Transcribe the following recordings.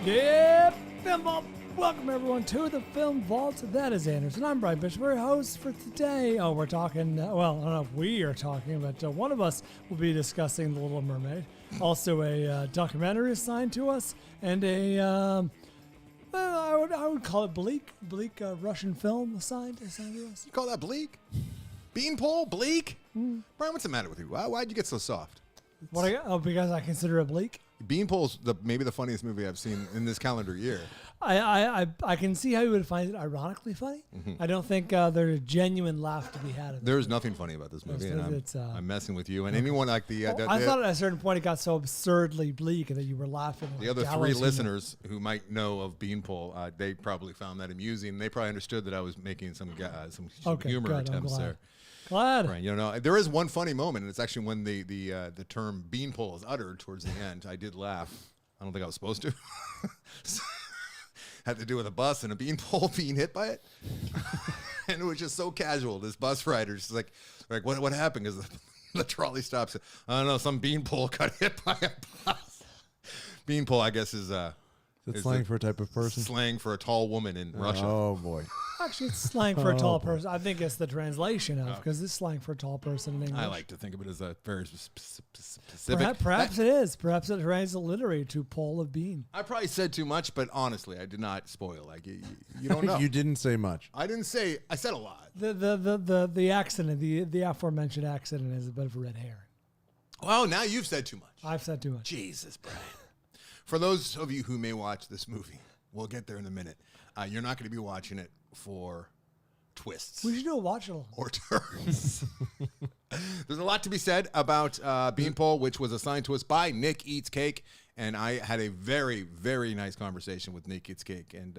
Yep, Film Vault. Welcome everyone to the Film Vault. That is Anderson. I'm Bryan Bishop, your host for today. Oh, we're talking, well, I don't know if we are talking, but one of us will be discussing The Little Mermaid. Also a documentary assigned to us, and a, I would call it bleak Russian film assigned to us. You call that bleak? Beanpole? Bleak? Bryan, what's the matter with you? Why'd you get so soft? Because I consider it bleak. Beanpole's maybe the funniest movie I've seen in this calendar year. I can see how you would find it ironically funny. Mm-hmm. I don't think there's a genuine laugh to be had. There's nothing funny about this movie, and I'm messing with you. And anyone like I thought at a certain point it got so absurdly bleak that you were laughing. The other three listeners who might know of Beanpole, they probably found that amusing. They probably understood that I was making some humor attempts there. Glad. Right, there is one funny moment, and it's actually when the term beanpole is uttered towards the end. I did laugh. I don't think I was supposed to. Had to do with a bus and a beanpole being hit by it, and it was just so casual. This bus rider just like what happened? Because the trolley stops. I don't know. Some beanpole got hit by a bus. Beanpole, I guess, is slang for a type of person. Slang for a tall woman in Russia. Oh boy. Actually, it's slang for a tall person. I think it's the translation of, because it's slang for a tall person in English. I like to think of it as a very specific. Perhaps it is. Perhaps it transliterates to pole of bean. I probably said too much, but honestly, I did not spoil. Like you don't know. You didn't say much. I didn't say. I said a lot. The accident, the aforementioned accident, is a bit of a red herring. Well, now you've said too much. I've said too much. Jesus, Bryan. For those of you who may watch this movie, we'll get there in a minute. You're not going to be watching it for twists. We should do a watch along. Or turns. There's a lot to be said about Beanpole, which was assigned to us by Nick Eats Cake. And I had a very, very nice conversation with Nick Eats Cake. And,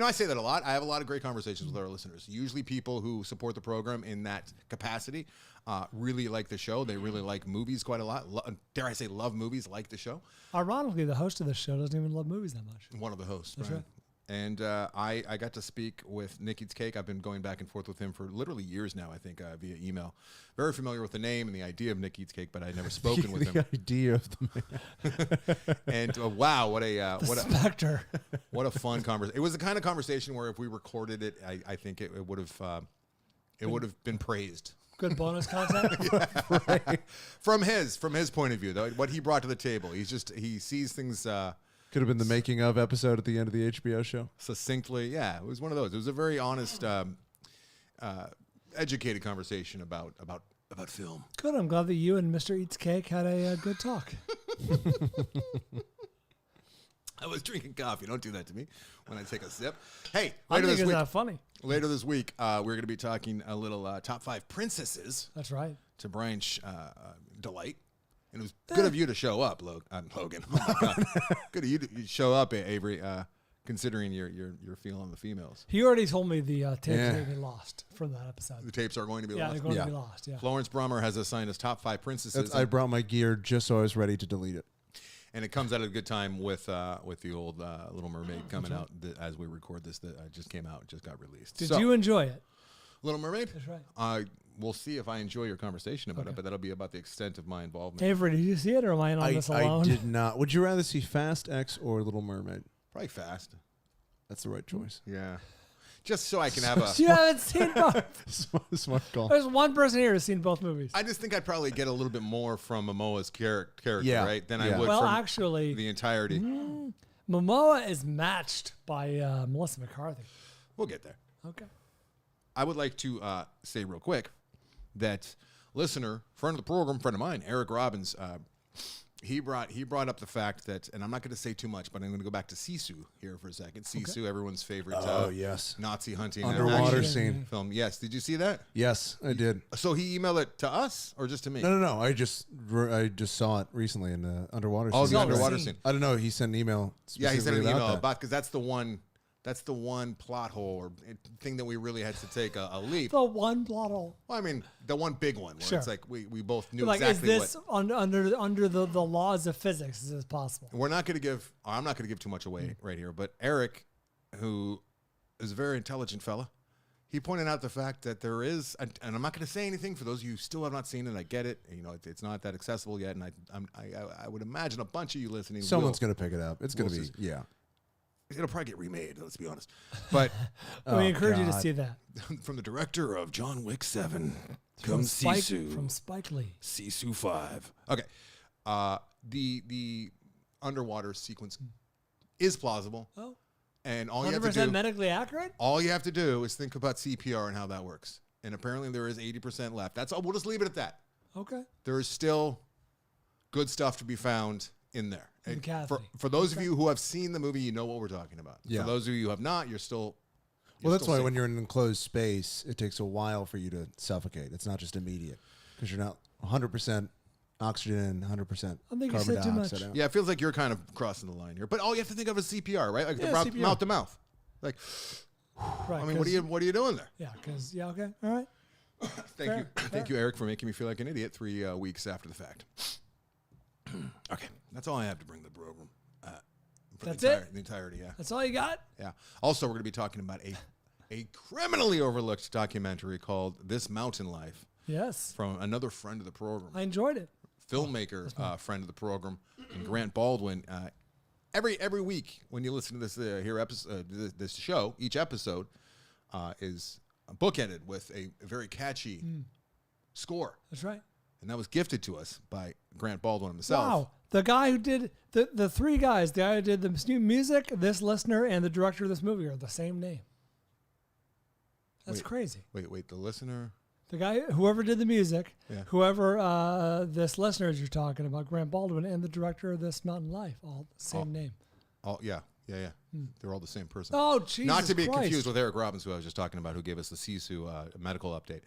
I say that a lot. I have a lot of great conversations with our listeners. Usually people who support the program in that capacity really like the show. They really like movies quite a lot. Dare I say love movies, like the show. Ironically, the host of the show doesn't even love movies that much. One of the hosts, That's right. And I got to speak with Nick Eats Cake. I've been going back and forth with him for literally years now, I think, via email. Very familiar with the name and the idea of Nick Eats Cake, but I'd never spoken with him. The idea of the man. And wow, what a specter. What a fun conversation. It was the kind of conversation where if we recorded it, I think it would have been praised. Good bonus content. Yeah, right. From his point of view, though, what he brought to the table. He sees things. Could have been the making of episode at the end of the HBO show. Succinctly, yeah, it was one of those. It was a very honest, educated conversation about film. Good. I'm glad that you and Mr. Eats Cake had a good talk. I was drinking coffee. Don't do that to me when I take a sip. Hey, I think it's not funny. Later this week, we're going to be talking a little top 5 princesses. That's right. To Bryan's delight. And it was good of you to show up, Logan. Oh my God. Good of you to show up, Avery, considering your feel on the females. He already told me the tapes are going to be lost from that episode. The tapes are going to be lost? lost? Yeah, they're going to be lost, yeah. Florence Brummer has assigned us top 5 princesses. I brought my gear just so I was ready to delete it. And it comes at a good time with the old Little Mermaid coming out as we record this. That just came out, just got released. Did you enjoy it? Little Mermaid? That's right. We'll see if I enjoy your conversation about it, but that'll be about the extent of my involvement. Avery, did you see it, or am I on this alone? I did not. Would you rather see Fast X or Little Mermaid? Probably Fast. That's the right choice. Yeah. Just so I can have a... You haven't seen both. Smart call. There's one person here who's seen both movies. I just think I'd probably get a little bit more from Momoa's character, right? Than I would from actually, the entirety. Momoa is matched by Melissa McCarthy. We'll get there. Okay. I would like to say real quick that listener, friend of the program, friend of mine, Eric Robbins, he brought up the fact that, and I'm not going to say too much, but I'm going to go back to Sisu here for a second. Sisu, everyone's favorite yes. Nazi hunting underwater scene film. Yes, did you see that? Yes, I did. So he emailed it to us or just to me? No. I just saw it recently in the underwater scene. Oh, the underwater scene. I don't know. He sent an email. Yeah, he sent an email about because that's the one plot hole or thing that we really had to take a leap. The one plot hole. Well, I mean, the one big one where it's like we both knew like, exactly is this under the laws of physics? Is this possible? I'm not going to give too much away right here, but Eric, who is a very intelligent fella, he pointed out the fact that there is, and I'm not going to say anything for those of you who still have not seen it. I get it. It's not that accessible yet, and I would imagine a bunch of you listening. Someone's going to pick it up. It's going to be, yeah. It'll probably get remade. Let's be honest. But we encourage you to God. see that. from the director of John Wick 7 From comes Spike, Sisu. from Spike Lee. Sisu 5. Okay. The underwater sequence is plausible. Oh, And all you have 100% to do, medically accurate? all you have to do is think about CPR and how that works. And apparently there is 80% left. That's all. We'll just leave it at that. Okay. There is still good stuff to be found in there. In And Kathy. for those of you who have seen the movie, you know what we're talking about. Yeah. For those of you who have not, you're still. Well, that's why safe. when you're in an enclosed space, it takes a while for you to suffocate. It's not just immediate because you're not 100% oxygen, 100% I think you carbon said too much. dioxide out. Yeah, it feels like you're kind of crossing the line here. But all you have to think of is CPR, right? Like Yeah, the mouth, CPR. mouth to mouth. Like, Right. I mean, what are you doing there? Yeah, because, yeah, okay. All right. Thank you, Eric, for making me feel like an idiot 3 weeks after the fact. Okay, that's all I have to bring to the program. For That's the it? The entirety, yeah. That's all you got? Yeah. Also, we're going to be talking about a criminally overlooked documentary called This Mountain Life Yes. from another friend of the program, I enjoyed it. filmmaker, friend of the program, and Grant Baldwin. Every week when you listen to this this show, each episode is bookended with a very catchy score, That's right. and that was gifted to us by Grant Baldwin himself. Wow. The guy who did the three guys, the guy who did the new music, this listener, and the director of this movie are the same name. That's Wait. crazy. Wait, the listener. The guy, whoever did the music, Yeah. whoever this listener is you're talking about, Grant Baldwin, and the director of This Mountain Life, all the same name. Oh yeah. They're all the same person. Oh, Jesus Not to be Christ. confused with Eric Robbins, who I was just talking about, who gave us the Sisu medical update.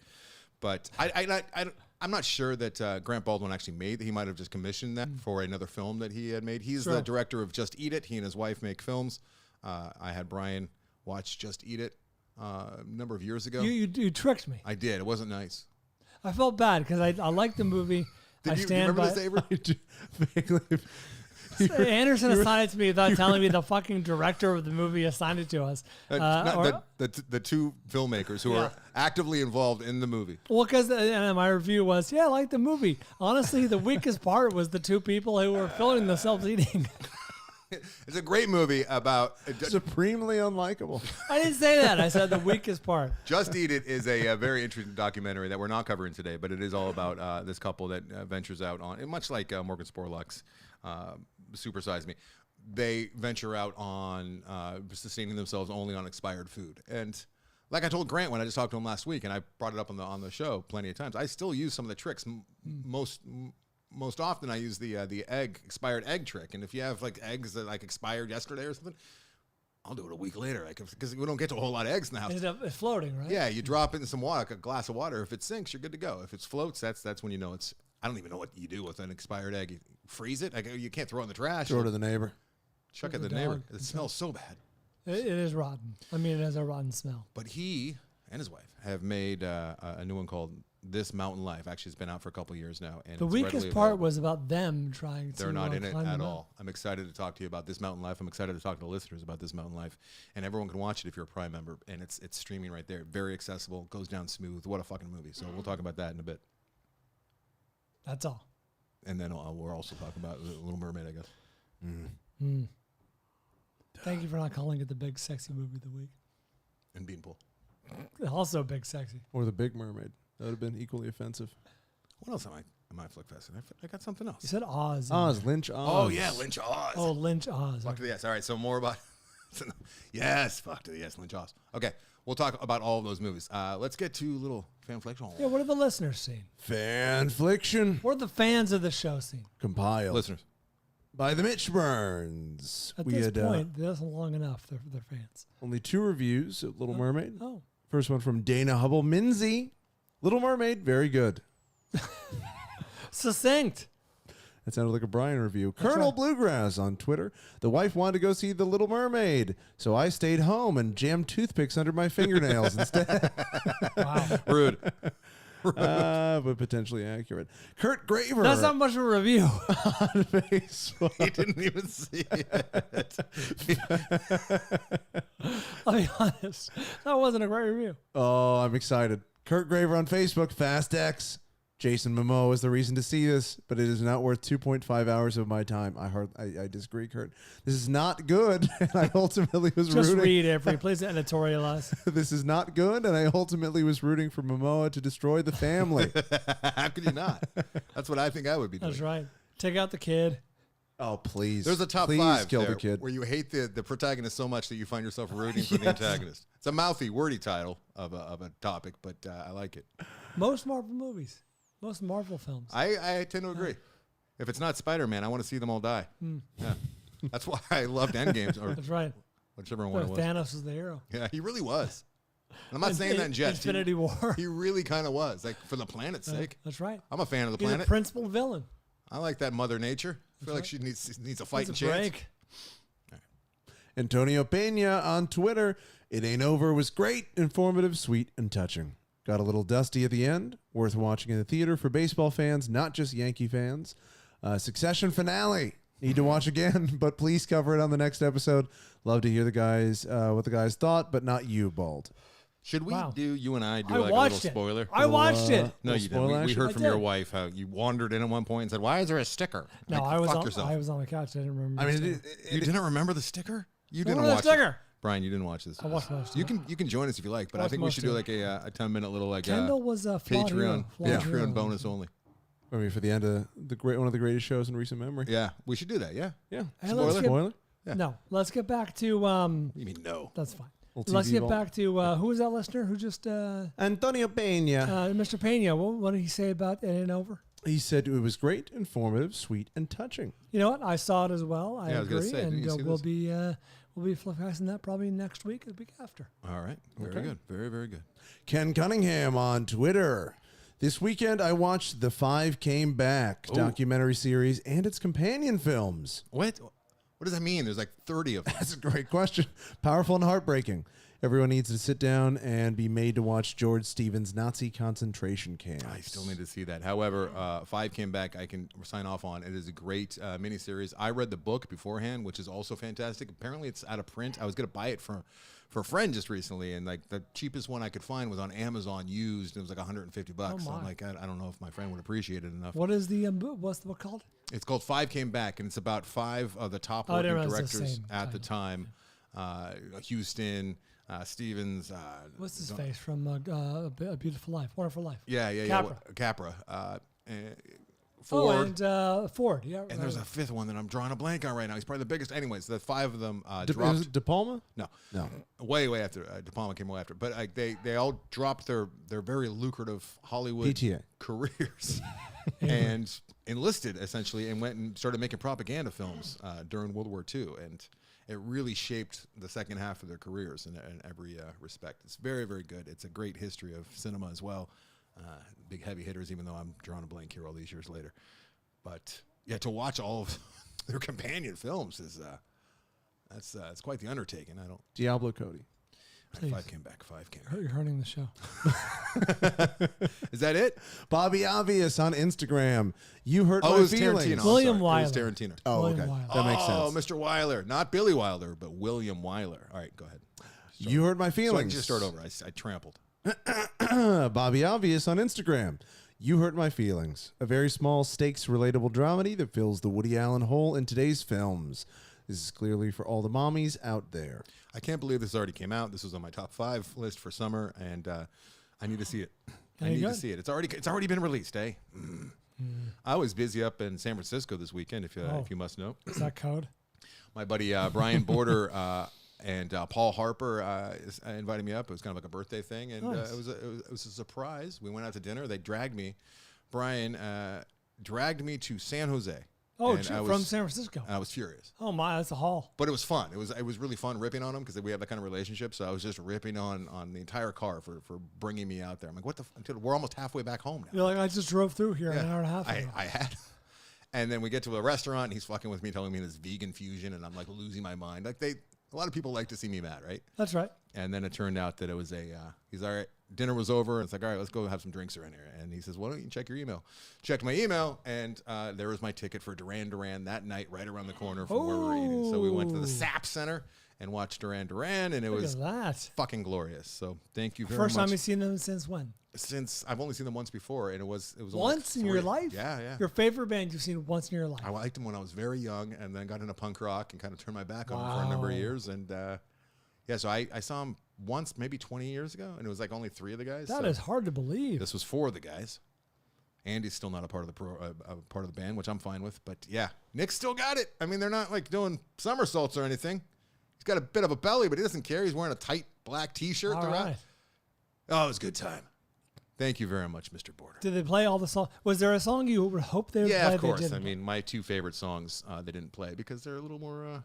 But I'm not sure that Grant Baldwin actually made. He might have just commissioned that for another film that he had made. He's Sure. the director of Just Eat It. He and his wife make films. I had Brian watch Just Eat It a number of years ago. You tricked me. I did. It wasn't nice. I felt bad because I liked the movie. I Do you stand remember by. this, Avery? I do vaguely. Anderson assigned it to me without telling me the fucking director of the movie assigned it to us. The two filmmakers who are actively involved in the movie. Well, because my review was, I like the movie. Honestly, the weakest part was the two people who were filming themselves eating. It's a great movie about. Supremely unlikable. I didn't say that. I said the weakest part. Just Eat It is a very interesting documentary that we're not covering today, but it is all about this couple that ventures out on, and much like Morgan Spurlock's Super Size Me, they venture out on sustaining themselves only on expired food. And like I told Grant when I just talked to him last week, and I brought it up on the show plenty of times, I still use some of the tricks. Most often I use the expired egg trick. And if you have like eggs that like expired yesterday or something, I'll do it a week later, because we don't get to a whole lot of eggs in the house. It's floating, right? Yeah, you drop it in some water, a glass of water. If it sinks, you're good to go. If it floats, that's when you know it's. I don't even know what you do with an expired egg. You freeze it. You can't throw it in the trash. Throw it to the neighbor. Chuck it the at the neighbor. dog. It smells so bad. It is rotten. I mean, it has a rotten smell. But he and his wife have made a new one called This Mountain Life. Actually, it's been out for a couple of years now. And The it's weakest readily part available. was about them trying to. They're not in it climb the at mountain. all. I'm excited to talk to you about This Mountain Life. I'm excited to talk to the listeners about This Mountain Life. And everyone can watch it if you're a Prime member. And it's streaming right there. Very accessible. Goes down smooth. What a fucking movie. So we'll talk about that in a bit. That's all. And then we're also talking about Little Mermaid, I guess. Thank you for not calling it the big sexy movie of the week. And Beanpole. Also big sexy. Or the Big Mermaid. That would have been equally offensive. What else am I flick-festing? I got something else. You said Oz. Oz, Lynch, Oz. Oh, yeah, Lynch Oz. Oh, Lynch Oz. Fuck to the yes. All right, so more about... yes, fuck to the yes, Lynch Oz. Okay, we'll talk about all of those movies. Let's get to little Fanflickssions. Yeah, what have the listeners seen? Fanfliction. What are the fans of the show seen? Compiled Listeners. by the Mitch Burns. At We this had point, that's long enough. They're fans. only 2 reviews of Little Mermaid. Oh. First one from Dana Hubble Minzy. Little Mermaid, very good. Succinct. That sounded like a Brian review. Colonel Bluegrass on Twitter. The wife wanted to go see The Little Mermaid, so I stayed home and jammed toothpicks under my fingernails instead. Wow. Rude. But potentially accurate. Kurt Graver That's not much of a review. on Facebook. He didn't even see it. I'll be honest. That wasn't a great review. Oh, I'm excited. Kurt Graver on Facebook. Fast X. Jason Momoa is the reason to see this, but it is not worth 2.5 hours of my time. I disagree, Kurt. This is not good, and I ultimately was Just rooting. read it. Please editorialize. This is not good, and I ultimately was rooting for Momoa to destroy the family. How could you not? That's what I think I would be doing. That's right. Take out the kid. Oh, please. There's a top Please 5 kill there the kid. where you hate the protagonist so much that you find yourself rooting for the antagonist. It's a mouthy, wordy title of a topic, but I like it. Most Marvel movies. Most Marvel films. I tend to agree. If it's not Spider-Man, I want to see them all die. Yeah, that's why I loved Endgames, or That's right. whichever one it was. Thanos was the hero. Yeah, he really was. I'm not saying that in jest. Infinity War. He really kind of was, like, for the planet's sake. That's right. I'm a fan of the He's planet. the principal villain. I like that Mother Nature. I feel like she needs a fighting Needs a chance. break. Antonio Pena on Twitter. It Ain't Over was great, informative, sweet, and touching. Got a little dusty at the end. Worth watching in the theater for baseball fans, not just Yankee fans. Succession finale. Need to watch again, but please cover it on the next episode. Love to hear the guys what the guys thought, but not you, Bald. Should we you and I do I like a watched little it. spoiler? I watched it. No, little you spoiler didn't. We action? heard I from your did. wife how you wandered in at one point and said, "Why is there a sticker?" No, Like, I was fuck on. yourself. I was on the couch. I didn't remember. I the mean, story. You didn't remember the sticker? You didn't Remember watch the it. sticker? Brian, you didn't watch this. I watched most of You it. can join us if you like, but I watched think we most should of do it. like a 10-minute little like Kendall was a flawed hero. Patreon Flawed hero. bonus only. I mean, for the end of one of the greatest shows in recent memory. Yeah, we should do that. Yeah. Yeah. Hey, let's Spoiler? get- Spoiler? Yeah. No, let's get back to. What do you mean no? That's fine. Little Let's TV get vault. back to who was that listener who just Antonio Pena. Mr. Pena. What did he say about It Ain't Over? He said it was great, informative, sweet, and touching. You know what? I saw it as well. I Yeah, I was gonna agree, say, didn't and you see we'll this? be flip-casting that probably next week or the week after. All right. Very Okay. good. Very, very good. Ken Cunningham on Twitter. This weekend, I watched The Five Came Back documentary series and its companion films. What does that mean? There's like 30 of them. That's a great question. Powerful and heartbreaking. Everyone needs to sit down and be made to watch George Stevens' Nazi concentration camps. I still need to see that. However, 5 Came Back, I can sign off on. It is a great miniseries. I read the book beforehand, which is also fantastic. Apparently, it's out of print. I was going to buy it for a friend just recently, and like the cheapest one I could find was on Amazon used, and it was like $150. So I'm like, I don't know if my friend would appreciate it enough. What is the what's the book called? It's called 5 Came Back, and it's about 5 of the top I didn't working realize it's the directors same at the time. Houston, Stevens. What's his face from A Beautiful Life, Wonderful Life? Yeah. Capra. Ford. And Ford. Yeah. And there's a 5th one that I'm drawing a blank on right now. He's probably the biggest. Anyways, the 5 of them Was dropped. it De Palma? No, No. way after. De Palma came way after. But like they all dropped their very lucrative Hollywood PTA. careers and enlisted essentially and went and started making propaganda films during World War II. And it really shaped the second half of their careers in every respect. It's very, very good. It's a great history of cinema as well. Big heavy hitters, even though I'm drawing a blank here all these years later. But yeah, to watch all of their companion films is that's quite the undertaking. I don't. Diablo Cody. Please. 5 Came Back. 5 Came Back. You're hurting the show. Is that it? Bobby Obvious on Instagram. You hurt Oh, my it was feelings. Tarantino. I'm William sorry. It was Wyler. Tarantino. Oh, William okay. Wyler. That makes Oh, sense. Mr. Wyler, not Billy Wilder, but William Wyler. All right, go ahead. You hurt my So feelings. just start over. I trampled. Bobby Obvious on Instagram. You Hurt My Feelings. A very small stakes relatable dramedy that fills the Woody Allen hole in today's films. This is clearly for all the mommies out there. I can't believe this already came out. This was on my top 5 list for summer, and I need to see it. I need to see it. It's already been released, eh? I was busy up in San Francisco this weekend, if you must know. Is that code? My buddy Brian Border and Paul Harper invited me up. It was kind of like a birthday thing, and Nice. it was a surprise. We went out to dinner. They dragged me. Brian dragged me to San Jose. Oh, and I from was- San Francisco. I was furious. Oh my, that's a haul. But it was fun. It was really fun ripping on him because we have that kind of relationship. So I was just ripping on the entire car for bringing me out there. I'm like, what the? Until we're almost halfway back home now. You're like, I just drove through here an hour and a half ago. I had. And then we get to a restaurant. And he's fucking with me, telling me this vegan fusion, and I'm like losing my mind. Like a lot of people like to see me mad, right? That's right. And then it turned out that it was he's all right. Dinner was over. And it's like, all right, let's go have some drinks around here. And he says, why don't you check your email? Checked my email, and there was my ticket for Duran Duran that night, right around the corner from where we were eating. So we went to the SAP Center and watch Duran Duran, and it Look was at that. fucking glorious. So thank you very First much. time you've seen them since when? Since I've only seen them once before, and it was only Once in your 3. life? Yeah. Your favorite band you've seen once in your life? I liked them when I was very young, and then got into punk rock and kind of turned my back on them for a number of Wow. years. And so I saw them once, maybe 20 years ago, and it was like only 3 of the guys. That so is hard to believe. This was 4 of the guys. Andy's still not a part of the part of the band, which I'm fine with. But yeah, Nick's still got it. I mean, they're not like doing somersaults or anything. He's got a bit of a belly, but he doesn't care. He's wearing a tight black T-shirt. All throughout. right. Oh, it was a good time. Thank you very much, Mr. Border. Did they play all the songs? Was there a song you would hope they would play? Yeah, of they course. didn't I mean, my 2 favorite songs they didn't play because they're a little more.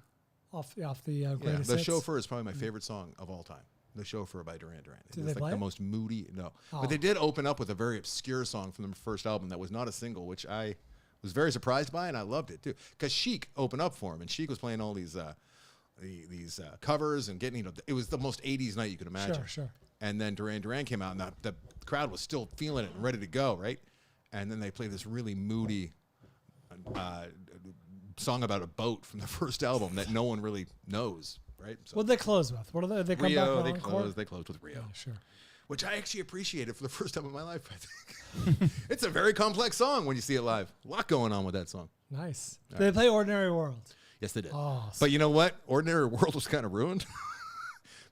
off the Yeah, greatest The hits? Chauffeur is probably my favorite song of all time. The Chauffeur by Duran Duran. Did It's they like play the it? most moody. No, Oh. but they did open up with a very obscure song from their first album that was not a single, which I was very surprised by, and I loved it too. Because Chic opened up for him, and Chic was playing all these covers and getting, it was the most 80s night you could imagine. Sure. And then Duran Duran came out, and the crowd was still feeling it and ready to go, right? And then they played this really moody song about a boat from the first album that no one really knows, right? So What did they close with? What are they come back Rio, with they encore? closed with Rio, Yeah, sure. which I actually appreciated for the first time in my life, I think. It's a very complex song when you see it live. A lot going on with that song. Nice. Did they play Ordinary World? Yes, they did. Oh, But you know what? Ordinary World was kind of ruined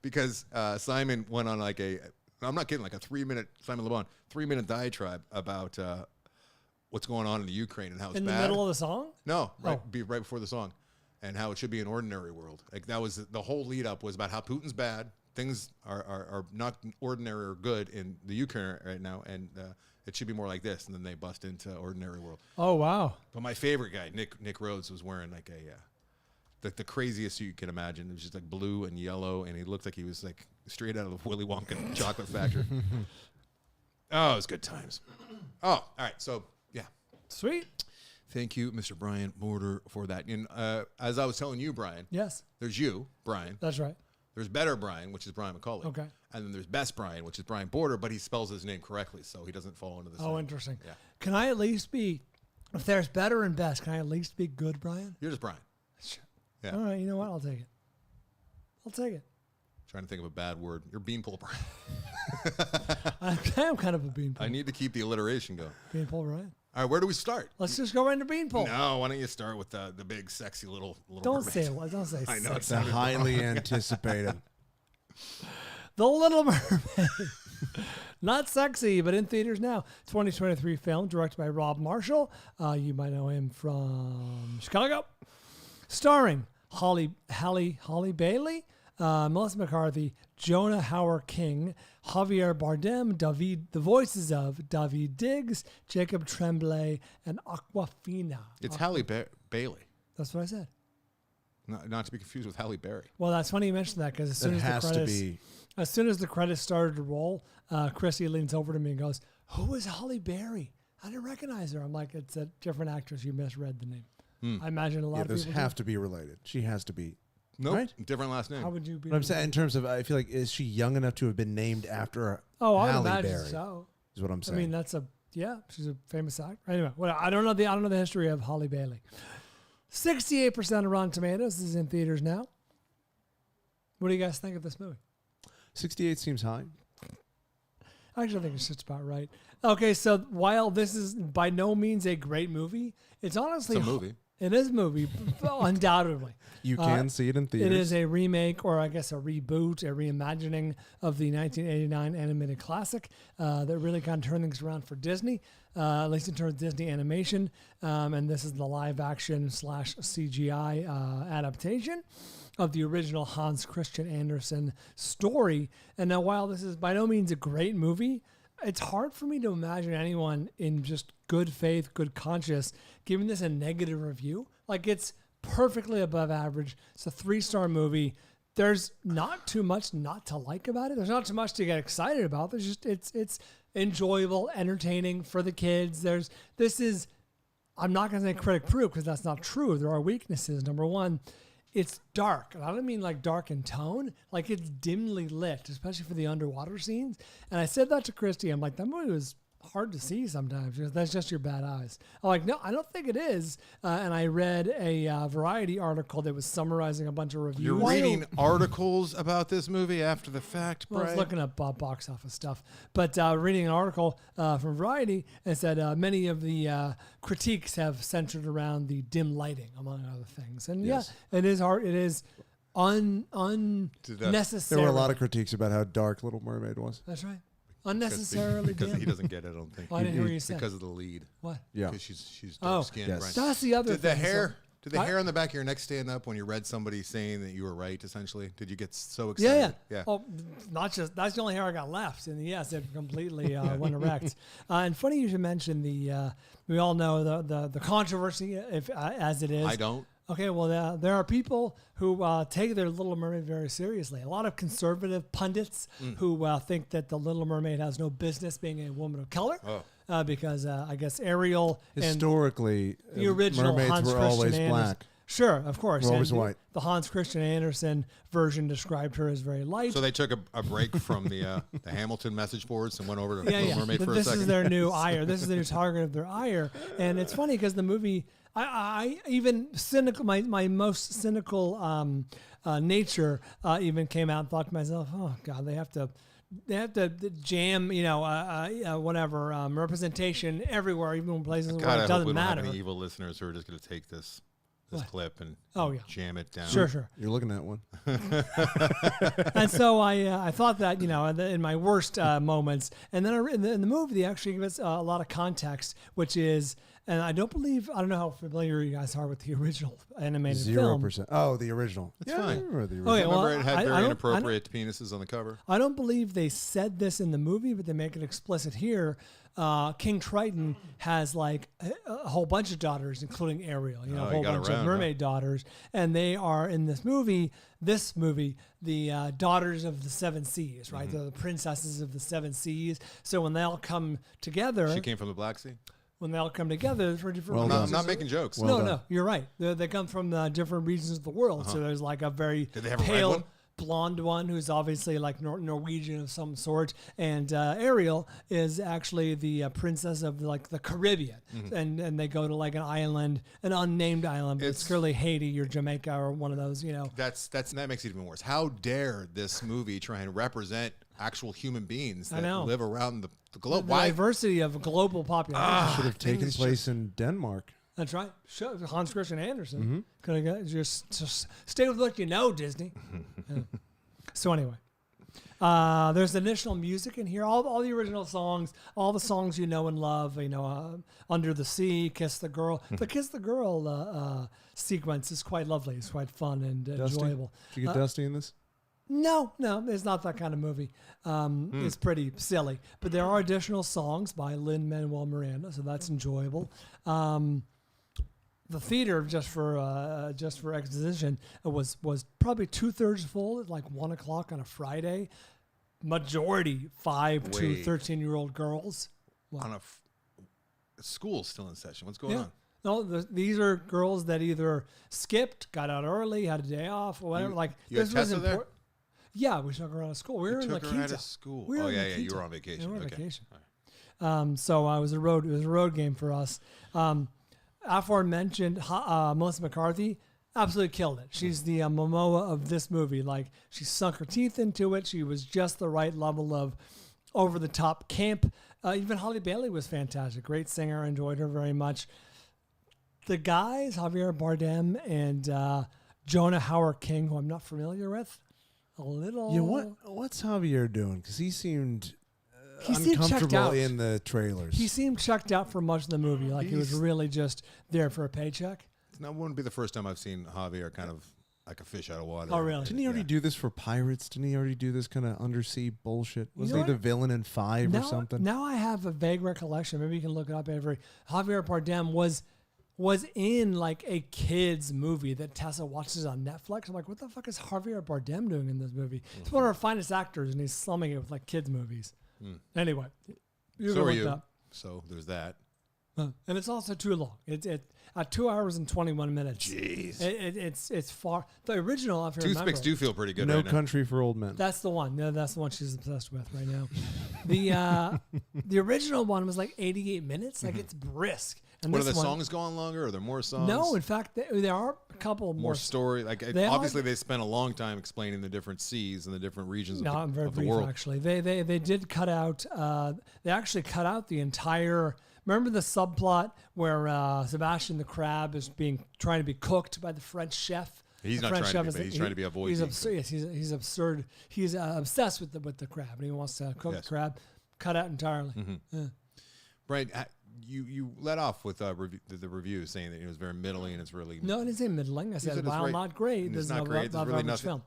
because Simon went on like I'm not kidding, like a 3-minute, Simon Le Bon, 3-minute diatribe about what's going on in the Ukraine and how it's in bad. the middle of the song? No, right, Oh. right before the song, and how it should be an ordinary world. Like that was the whole lead up was about how Putin's bad. Things are not ordinary or good in the Ukraine right now, and it should be more like this. And then they bust into ordinary world. Oh, wow. But my favorite guy, Nick Rhodes, was wearing like the craziest suit you can imagine. It was just like blue and yellow, and he looked like he was like straight out of the Willy Wonka chocolate factory. Oh, it was good times. Oh, all right. So yeah. Sweet. Thank you, Mr. Brian Border, for that. And as I was telling you, Brian, Yes, there's you, Brian. that's right. There's Better Brian, which is Brian McCullough. Okay. And then there's Best Brian, which is Brian Border, but he spells his name correctly, so he doesn't fall into the Oh, same. interesting. Yeah. Can I at least be, if there's better and best, can I at least be good, Brian? You're just Brian. Sure. Yeah. All right, you know what? I'll take it. I'll take it. Trying to think of a bad word. You're Beanpole Brian. I am kind of a beanpole. I need to keep the alliteration going. Beanpole, Brian. All right, where do we start? Let's just go right into beanpole. No, why don't you start with the big, sexy little Don't mermaid. say it. Don't say I know, sex. The highly anticipated. The Little Mermaid. Not sexy, but in theaters now. 2023 film directed by Rob Marshall. You might know him from Chicago. Starring Holly Bailey, Melissa McCarthy, Jonah Hauer King, Javier Bardem, the voices of David Diggs, Jacob Tremblay, and Aquafina. It's Halle Bailey. That's what I said. Not to be confused with Halle Berry. Well, that's funny you mentioned that because as soon That as the has to credits, be. as soon as the credits started to roll, Chrissy leans over to me and goes, "Who is Holly Berry? I didn't recognize her." I'm like, "It's a different actress. You misread the name." I imagine a lot Yeah, of those people have to be related. She has to be. Nope. Right? Different last name. do. How would you be? But I'm saying in terms of, I feel like, is she young enough to have been named after Oh, I would Halle imagine Berry? so. Is what I'm I saying. mean, she's a famous actor. Anyway, well, I don't know the history of Holly Bailey. 68% of Rotten Tomatoes. This is in theaters now. What do you guys think of this movie? 68 seems high. Actually, I think it's just about right. Okay, so while this is by no means a great movie, it's honestly It's a movie. It is a movie, undoubtedly. You can see it in theaters. It is a remake, or I guess a reboot, a reimagining of the 1989 animated classic that really kind of turned things around for Disney, at least in terms of Disney animation. And this is the live-action / CGI adaptation of the original Hans Christian Andersen story. And now, while this is by no means a great movie, it's hard for me to imagine anyone in just good faith, good conscience, giving this a negative review. Like, it's perfectly above average. It's a 3-star movie. There's not too much not to like about it. There's not too much to get excited about. There's just it's enjoyable, entertaining for the kids. I'm not going to say critic proof because that's not true. There are weaknesses. Number one, it's dark. And I don't mean like dark in tone. Like, it's dimly lit, especially for the underwater scenes. And I said that to Christy. I'm like, that movie was hard to see sometimes. That's just your bad eyes. I'm like, no, I don't think it is. And I read a Variety article that was summarizing a bunch of reviews. You're reading articles about this movie after the fact, Well, I Brian? was looking up box office stuff, but reading an article from Variety, and said many of the critiques have centered around the dim lighting, among other things. And Yes. yeah, it is hard. It is unnecessary. There were a lot of critiques about how dark Little Mermaid was. That's right. Unnecessarily because dim. he doesn't get it, I don't think. Oh, I didn't hear what you said. Because of the lead. What? Yeah. Because she's Oh. dark skinned, Yes. Brian. That's the other Did the thing. hair? Did the I- hair on the back of your neck stand up when you read somebody saying that you were right? Essentially, did you get so Yeah, excited? yeah. Oh, not just that's the only hair I got left. And yes, it completely went erect. And funny you should mention the. We all know the controversy, as it is. I don't. Okay, well, there are people who take their Little Mermaid very seriously. A lot of conservative pundits who think that the Little Mermaid has no business being a woman of color. Because I guess Ariel Historically, and the original mermaids Hans were Christian always Andersen. black. Sure, of course. Were always And white. The Hans Christian Andersen version described her as very light. So they took a break from the Hamilton message boards and went over to Yeah, Little yeah. Mermaid for a This second. is their new ire. This is their target of their ire. And it's funny because the movie, I even cynical, my most cynical nature even came out and thought to myself, oh God, they have to jam, whatever representation everywhere, even in places God, where I it hope doesn't we don't matter. have any evil listeners who are just going to take this clip and Oh, yeah. jam it down. Sure. You're looking at one. And so I thought that, in my worst moments, and then in the movie, they actually give us a lot of context, which is, and I don't know how familiar you guys are with the original animated film. 0%. Oh, the original. It's yeah, fine. I remember the original. Okay, well, Remember, it had I very don't- inappropriate penises on the cover. I don't believe they said this in the movie, but they make it explicit here. King Triton has like a whole bunch of daughters, including Ariel, a whole got bunch around, of mermaid daughters. And they are in this movie, the daughters of the seven seas, right? They're the princesses of the seven seas. So when they all come together, She came from the Black Sea. when they all come together for different Well reasons. I'm not making jokes. Well no, done. you're right. They come from different regions of the world. So there's like a very Did they have a red pale, one? blonde one who's obviously like Norwegian of some sort, and Ariel is actually the princess of like the Caribbean, and they go to like an island, an unnamed island, but it's It's- clearly Haiti or Jamaica or one of those, That makes it even worse. How dare this movie try and represent actual human beings I that know. live around the the globe? Why? diversity of global population. Should have taken it's place in Denmark. That's right. Sure, Hans Christian Andersen could have just stay with what you know, Disney. Yeah. So anyway, there's additional music in here. All the original songs, all the songs you know and love. Under the Sea, Kiss the Girl. The Kiss the Girl sequence is quite lovely. It's quite fun and Dusty? enjoyable. Did you get Dusty in this? No, it's not that kind of movie. It's pretty silly. But there are additional songs by Lin-Manuel Miranda, so that's enjoyable. The theater, just for exposition, was probably 2/3 full at like 1 o'clock on a Friday. Majority 5 to Wait. 13-year-old girls. School's still in session. What's going on? No, these are girls that either skipped, got out early, had a day off, or whatever. You had Tessa there? important. Yeah, we took her out of school. We were in La Took her out Quinta. of school. We were Oh in yeah, La you Quinta. were on vacation. Yeah, we were on Okay. vacation. All right. So it was a road game for us. Aforementioned Melissa McCarthy absolutely killed it. She's the Momoa of this movie. Like, she sunk her teeth into it. She was just the right level of over the top camp. Even Holly Bailey was fantastic. Great singer. Enjoyed her very much. The guys, Javier Bardem and Jonah Howard King, who I'm not familiar with, a little. Yeah, what's Javier doing? Because he seemed He seemed checked uncomfortable out. in the trailers. He seemed checked out for much of the movie. Like he was He's- really just there for a paycheck. That wouldn't be the first time I've seen Javier kind of like a fish out of water. Oh, really? Didn't he already do this for Pirates? Didn't he already do this kind of undersea bullshit? Wasn't know he the what? villain in 5 or something? Now I have a vague recollection. Maybe you can look it up, Avery. Javier Bardem was in like a kid's movie that Tessa watches on Netflix. I'm like, what the fuck is Javier Bardem doing in this movie? He's one of our finest actors, and he's slumming it with like kids' movies. Anyway, you So can are look you. it up. So there's that. And it's also too long. It's 2 hours and 21 minutes. Jeez. It's far. The original, if you remember, Toothpicks do feel pretty good No right now. Country for Old Men. that's the one. No, that's the one she's obsessed with right now. The original one was like 88 minutes. Like it's brisk. And What are this the one, songs going longer? Are there more songs? No, in fact, there are a couple more more. story. Like They are- obviously, they spent a long time explaining the different seas and the different regions No, I'm of, very of the brief world. actually. They did cut out. They actually cut out the entire. Remember the subplot where Sebastian the Crab is trying to be cooked by the French chef. He's The not French trying to chef be, but is- he's trying to be a voice. He's absurd. Yes, he's absurd. He's obsessed with the crab, and he wants to cook Yes. the crab. Cut out entirely. Yeah. Brian, you let off with the review saying that it was very middling and it's really No, I didn't say middling. I said said, it's while right- not great, and there's it's not no great, there's above really average nothing. film.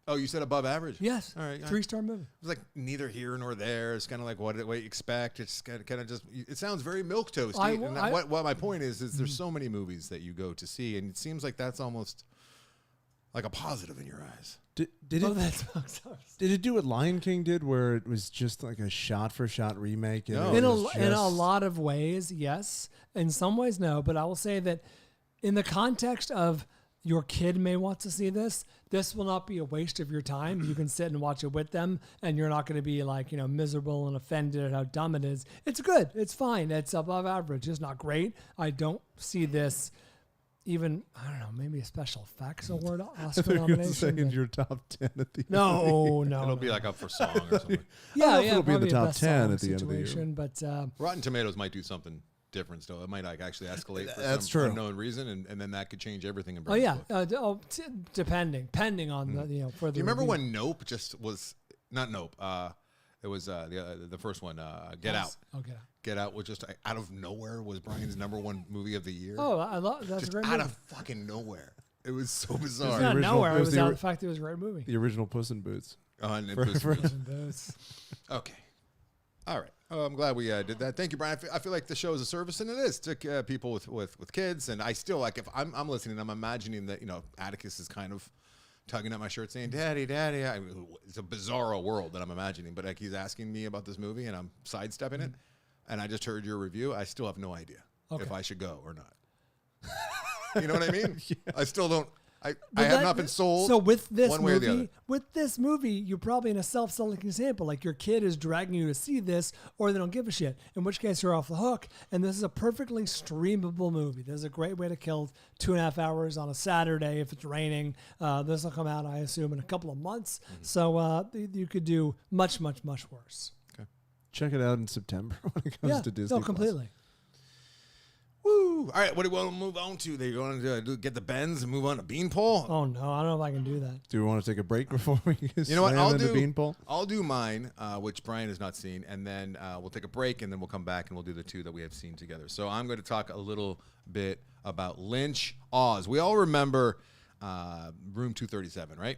Oh, you said above average? Yes. All right. 3-star movie. It was like neither here nor there. It's kind of like what you expect. It's kind of just. It sounds very milk toasty. What my point is there's so many movies that you go to see, and it seems like that's almost like a positive in your eyes. Did Oh, it? that's Did it do what Lion King did, where it was just like a shot-for-shot remake? And No. it in was a just- lot of ways, yes. In some ways, no. But I will say that in the context of your kid may want to see this, this will not be a waste of your time. You can sit and watch it with them, and you're not going to be like, miserable and offended at how dumb it is. It's good. It's fine. It's above average. It's not great. I don't see this even, I don't know, maybe a special effects award I Oscar thought you were gonna say nomination. in but- your top 10 at the end. No. It'll be like up for song or something. Yeah, know if yeah, it'll be in the probably a top best 10 song at the end of the year. situation, But Rotten Tomatoes might do something different still. It might like actually escalate for That's some true. unknown reason, and then that could change everything. In oh Brian's yeah, book. depending on the further. Do you remember review. when Nope just was not Nope? It was the first one, Get Out. Oh, Get Out. Get Out was just out of nowhere was Brian's #1 movie of the year. Oh, I love that's just a great out movie. of fucking nowhere. It was so It's bizarre. not original- nowhere. it It was was the out ori- the fact that it was a great movie. The original Puss in Boots. And For- for- okay. All right. Oh, I'm glad we did that. Thank you, Brian. I feel like the show is a service, and it is to people with kids. And I still like if I'm listening, I'm imagining that Atticus is kind of tugging at my shirt, saying "Daddy, Daddy." It's a bizarro world that I'm imagining, but like he's asking me about this movie, and I'm sidestepping it. And I just heard your review. I still have no idea if I should go or not. You know what I mean? I still don't. I have not been sold. So with this one way or the movie, you're probably in a self-selling example. Like your kid is dragging you to see this, or they don't give a shit. In which case, you're off the hook. And this is a perfectly streamable movie. This is a great way to kill 2.5 hours on a Saturday if it's raining. This will come out, I assume, in a couple of months. So you could do much, much, much worse. Check it out in September when it comes to Disney. No, Plus. completely. Woo! All right, what do we want to move on to? They're going to get the bends and move on to Beanpole. Oh no, I don't know if I can do that. Do we want to take a break before we You know what? slam into Beanpole? I'll do mine, which Brian has not seen, and then we'll take a break, and then we'll come back and we'll do the two that we have seen together. So I'm going to talk a little bit about Lynch, Oz. We all remember Room 237, right?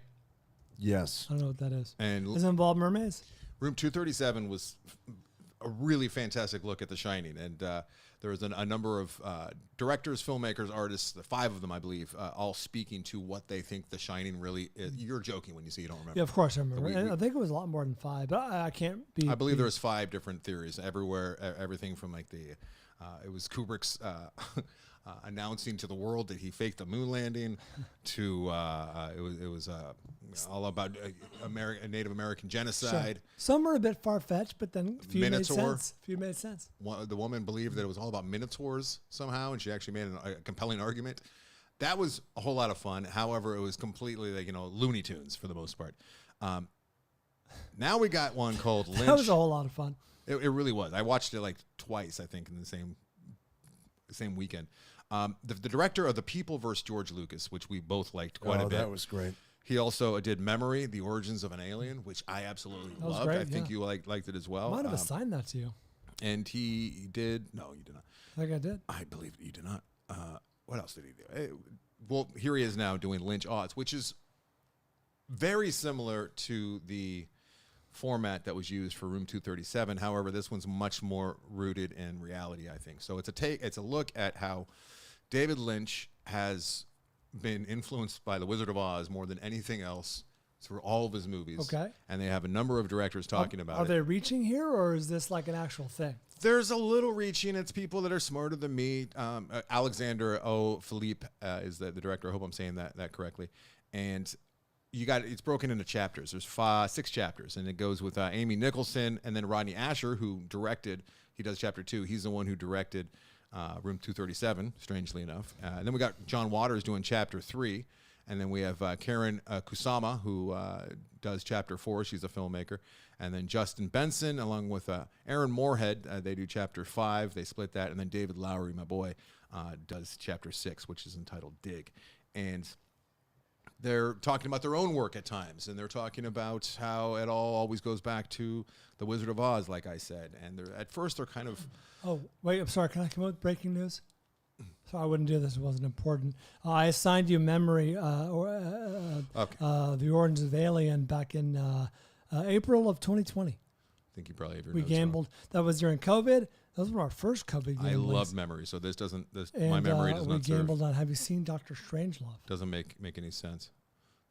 Yes. I don't know what that is. And Does it involve mermaids? Room 237 was a really fantastic look at The Shining, and there was a number of directors, filmmakers, artists, 5 of them, I believe, all speaking to what they think The Shining really is. You're joking when you say you don't remember. Yeah, of course I remember. We- I think it was a lot more than 5, but I can't be. I believe there was 5 different theories everywhere. Everything from like it was Kubrick's announcing to the world that he faked the moon landing, to it was all about Native American genocide. Some were a bit far fetched, but then a few Minotaur. made sense. The woman believed that it was all about minotaurs somehow, and she actually made a compelling argument. That was a whole lot of fun. However, it was completely like Looney Tunes for the most part. Now we got one called Lynch. That was a whole lot of fun. It really was. I watched it like twice, I think, in the same weekend. The director of The People vs. George Lucas, which we both liked quite a bit. That was great. He also did Memory, The Origins of an Alien, which I absolutely That was loved. great, I think yeah. you liked it as well. I might have assigned that to you. And he did. No, you did not. I think I did. I believe you did not. What else did he do? Well, here he is now doing Lynch Oz, which is very similar to the format that was used for Room 237. However, this one's much more rooted in reality, I think. So it's a look at how David Lynch has been influenced by The Wizard of Oz more than anything else through all of his movies. Okay. And they have a number of directors talking about Are it. they reaching here, or is this like an actual thing? There's a little reaching. It's people that are smarter than me. Alexander O. Philippe is the director. I hope I'm saying that correctly. And it's broken into chapters. There's 6 chapters, and it goes with Amy Nicholson and then Rodney Asher, who directed. He does chapter 2. He's the one who directed Room 237, strangely enough. And then we got John Waters doing chapter 3. And then we have Karen Kusama, who does chapter 4. She's a filmmaker. And then Justin Benson, along with Aaron Moorhead, they do chapter 5. They split that. And then David Lowery, my boy, does chapter 6, which is entitled Dig. And they're talking about their own work at times. And they're talking about how it all always goes back to The Wizard of Oz, like I said. And at first they're kind of... Oh, wait, I'm sorry. Can I come out with breaking news? So I wouldn't do this. It wasn't important. I assigned you memory, The Origins of Alien, back in April of 2020. I think you probably have your We notes gambled. That was during COVID. Those were our first COVID wrong. I gamblings. love memory, so this doesn't. And, my memory does not we gambled on. Have you seen Dr. Strangelove? Doesn't make any sense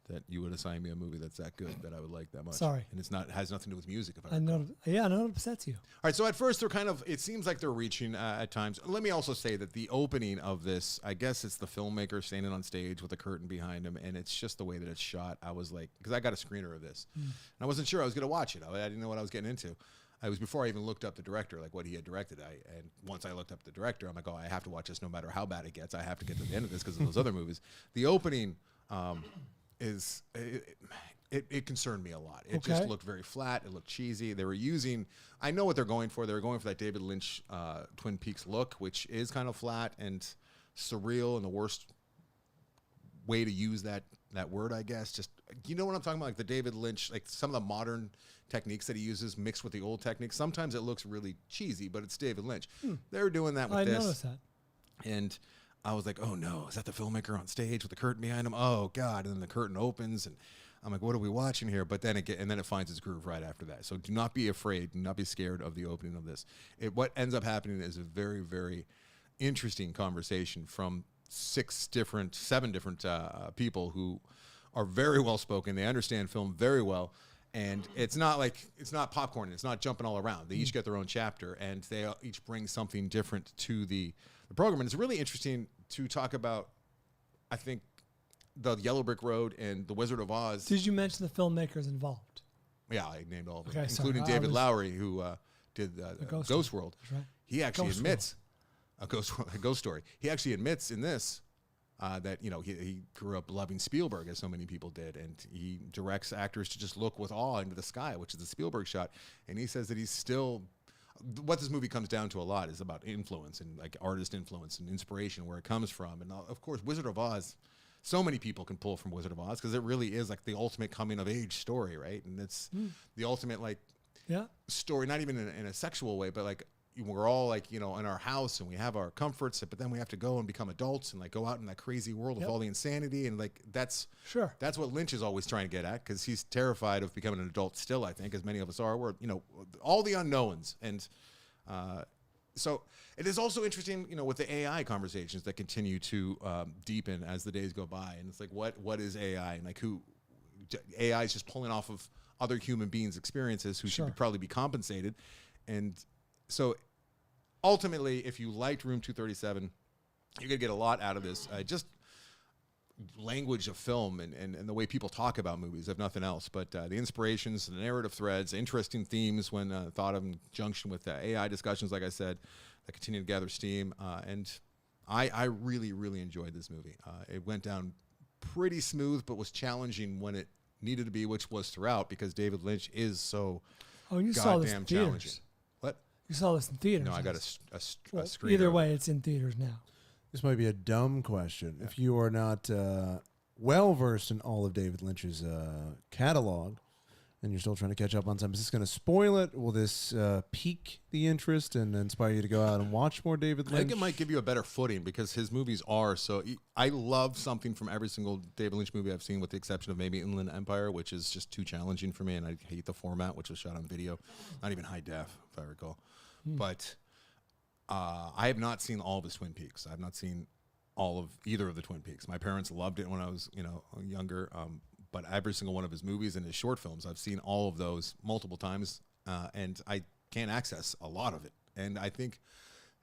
that you would assign me a movie that's that good that I would like that much. Sorry. And it's not has nothing to do with music. If I I recall. know. Yeah, I know it upsets you. All right, so at first they're kind of, it seems like they're reaching at times. Let me also say that the opening of this, I guess it's the filmmaker standing on stage with a curtain behind him, and it's just the way that it's shot. I was like, because I got a screener of this, and I wasn't sure I was going to watch it. I didn't know what I was getting into. It was before I even looked up the director, like what he had directed. And once I looked up the director, I'm like, oh, I have to watch this no matter how bad it gets. I have to get to the end of this because of those other movies. The opening it concerned me a lot. It just looked very flat. It looked cheesy. They were using, I know what they're going for. They were going for that David Lynch Twin Peaks look, which is kind of flat and surreal in the worst way to use that word, I guess. Just, you know what I'm talking about? Like the David Lynch, like some of the modern techniques that he uses mixed with the old techniques. Sometimes it looks really cheesy, but it's David Lynch. They were doing that with this. I noticed that. And I was like, oh no, is that the filmmaker on stage with the curtain behind him? Oh God. And then the curtain opens and I'm like, what are we watching here? But then it finds its groove right after that. So do not be afraid, do not be scared of the opening of this. What ends up happening is a very, very interesting conversation from 7 different people who are very well spoken. They understand film very well. And it's not popcorn. It's not jumping all around. They each get their own chapter, and they each bring something different to the program. And it's really interesting to talk about, I think, the Yellow Brick Road and The Wizard of Oz. Did you mention the filmmakers involved? Yeah, I named all of them, Okay, including sorry. David Lowery, who did Ghost World. That's right. He actually Ghost admits a Ghost Story. He actually admits in this that he grew up loving Spielberg, as so many people did, and he directs actors to just look with awe into the sky, which is the Spielberg shot. And he says that he's still. What this movie comes down to a lot is about influence and like artist influence and inspiration, where it comes from. And of course, Wizard of Oz. So many people can pull from Wizard of Oz because it really is like the ultimate coming of age story, right? And it's the ultimate story, not even in a sexual way, but like we're all like, in our house and we have our comforts, but then we have to go and become adults and like go out in that crazy world of all the insanity. And like, that's what Lynch is always trying to get at, because he's terrified of becoming an adult still, I think, as many of us are. We're, all the unknowns. And so it is also interesting, with the AI conversations that continue to deepen as the days go by. And it's like, what is AI? And like AI is just pulling off of other human beings' experiences who should probably be compensated. And so ultimately, if you liked Room 237, you're going to get a lot out of this. Just language of film and the way people talk about movies, if nothing else. But the inspirations, the narrative threads, interesting themes when thought of in conjunction with AI discussions, like I said, that continue to gather steam. And I really, really enjoyed this movie. It went down pretty smooth, but was challenging when it needed to be, which was throughout, because David Lynch is so goddamn challenging. What? You saw this in theaters. No, I got a screen. Either way, it's in theaters now. This might be a dumb question. If you are not well versed in all of David Lynch's catalog, and you're still trying to catch up on some, is this going to spoil it? Will this pique the interest and inspire you to go out and watch more David Lynch? I think it might give you a better footing, because his movies are so. I love something from every single David Lynch movie I've seen, with the exception of maybe Inland Empire, which is just too challenging for me, and I hate the format, which was shot on video, not even high def, if I recall. But I have not seen all of his Twin Peaks. I have not seen all of either of the Twin Peaks. My parents loved it when I was, younger. but every single one of his movies and his short films, I've seen all of those multiple times, and I can't access a lot of it. And I think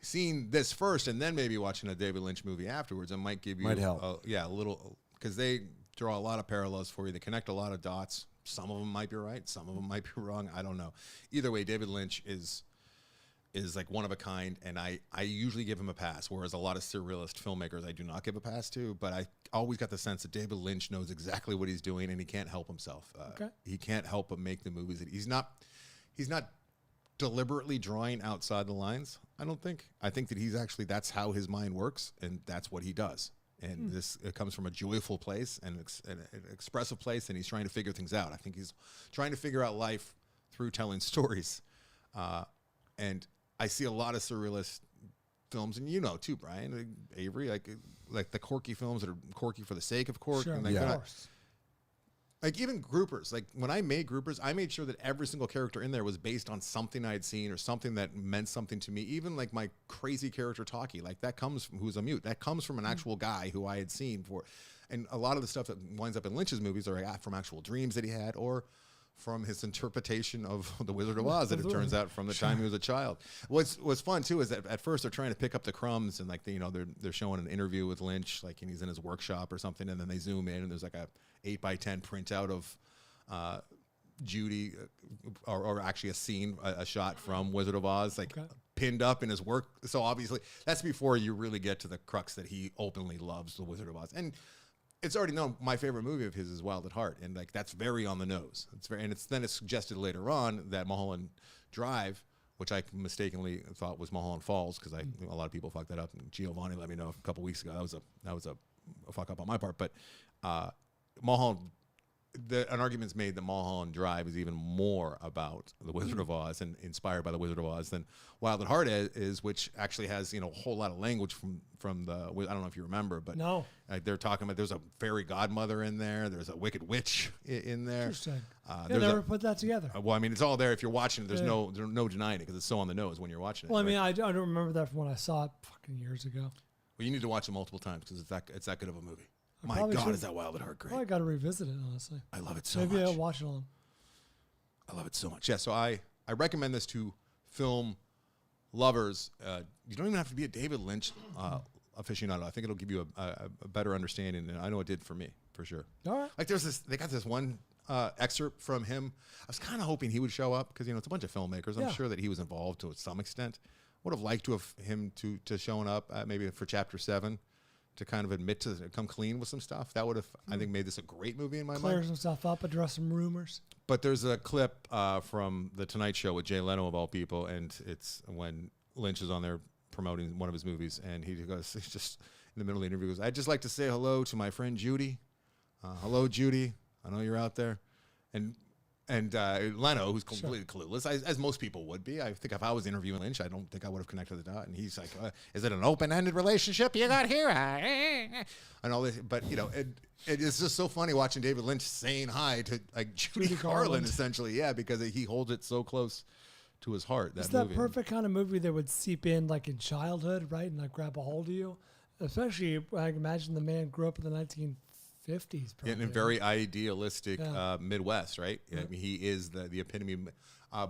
seeing this first and then maybe watching a David Lynch movie afterwards, it might give you help. a little, because they draw a lot of parallels for you. They connect a lot of dots. Some of them might be right. Some of them might be wrong. I don't know. Either way, David Lynch is like one of a kind, and I usually give him a pass, whereas a lot of surrealist filmmakers I do not give a pass to, but I always got the sense that David Lynch knows exactly what he's doing, and he can't help himself. He can't help but make the movies that he's not deliberately drawing outside the lines, I don't think. I think that he's actually, that's how his mind works, and that's what he does. And it comes from a joyful place and an expressive place, and he's trying to figure things out. I think he's trying to figure out life through telling stories. And I see a lot of surrealist films, and you know too, Brian, Avery, like the quirky films that are quirky for the sake of quirk. Sure, and of course. Like even groupers. Like when I made groupers, I made sure that every single character in there was based on something I'd seen or something that meant something to me. Even like my crazy character Talkie, like that comes from, who's a mute. That comes from an actual guy who I had seen before. And a lot of the stuff that winds up in Lynch's movies are from actual dreams that he had, or from his interpretation of The Wizard of Oz, that it turns out from the time he was a child. What's fun too is that at first they're trying to pick up the crumbs, and like they're showing an interview with Lynch, like, and he's in his workshop or something, and then they zoom in and there's like a 8x10 printout of Judy, or actually a scene, a shot from Wizard of Oz, like pinned up in his work. So obviously that's before you really get to the crux that he openly loves The Wizard of Oz. And it's already known my favorite movie of his is Wild at Heart, and like that's very on the nose. Then it's suggested later on that Mulholland Drive, which I mistakenly thought was Mulholland Falls, because a lot of people fucked that up, and Giovanni let me know a couple weeks ago that was a fuck up on my part. But Mulholland, an argument's made that Mulholland Drive is even more about The Wizard of Oz and inspired by The Wizard of Oz than Wild at Heart is, which actually has a whole lot of language from the, I don't know if you remember, but no, they're talking about, there's a fairy godmother in there, there's a wicked witch in there. Interesting. They never put that together. Well, I mean, it's all there if you're watching it. There's no denying it because it's so on the nose when you're watching it. Well, I mean, I don't remember that from when I saw it fucking years ago. Well, you need to watch it multiple times because it's that good of a movie. My God, is that Wild at Heart great? I got to revisit it, honestly. I love it so much. Maybe I'll watch it on. I love it so much. Yeah, so I recommend this to film lovers. You don't even have to be a David Lynch aficionado. I think it'll give you a better understanding, and I know it did for me, for sure. All right. Like they got this one excerpt from him. I was kind of hoping he would show up because, it's a bunch of filmmakers. I'm sure that he was involved to some extent. Would have liked to have him to showing up maybe for Chapter 7. To kind of come clean with some stuff. That would have, I think, made this a great movie in my mind. Clear some stuff up, address some rumors. But there's a clip from The Tonight Show with Jay Leno, of all people, and it's when Lynch is on there promoting one of his movies, and he's just in the middle of the interview, goes, "I'd just like to say hello to my friend Judy. Hello, Judy. I know you're out there." And Leno, who's completely clueless, as most people would be. I think if I was interviewing Lynch, I don't think I would have connected the dot. And he's like, "Is it an open-ended relationship you got here?" And all this, but it's just so funny watching David Lynch saying hi to like Judy Garland, essentially, because he holds it so close to his heart. It's that perfect kind of movie that would seep in like in childhood, right, and like grab a hold of you. Especially, I imagine the man grew up in the 1950s. Probably, in a very idealistic Midwest, right? I mean, he is the epitome.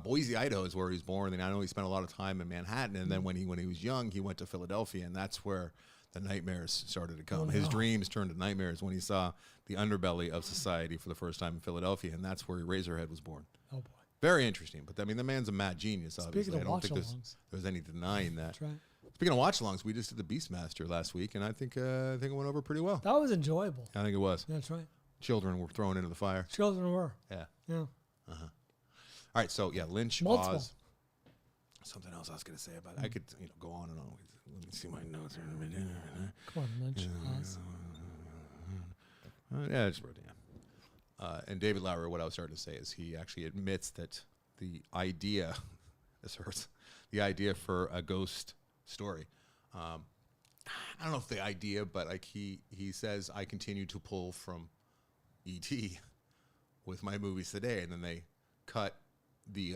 Boise, Idaho is where he was born, and I know he spent a lot of time in Manhattan. And then when he was young, he went to Philadelphia, and that's where the nightmares started to come. Oh, no. His dreams turned to nightmares when he saw the underbelly of society for the first time in Philadelphia, and that's where Razorhead was born. Oh boy, very interesting. But I mean, the man's a mad genius. Obviously, I don't think there's any denying that. That's right. Speaking of watch-alongs, we just did the Beastmaster last week, and I think it went over pretty well. That was enjoyable. I think it was. That's right. Children were thrown into the fire. Children were. Yeah. Yeah. All right, so Lynch, Multiple. Oz. Something else I was going to say about it. I could go on and on. Let me see my notes. Come on, Lynch, Oz. Yeah, I just wrote it down. And David Lowery, what I was starting to say is he actually admits that the idea, this hurts, the idea for a ghost story. I don't know if the idea, but like he says, I continue to pull from E.T. with my movies today, and then they cut the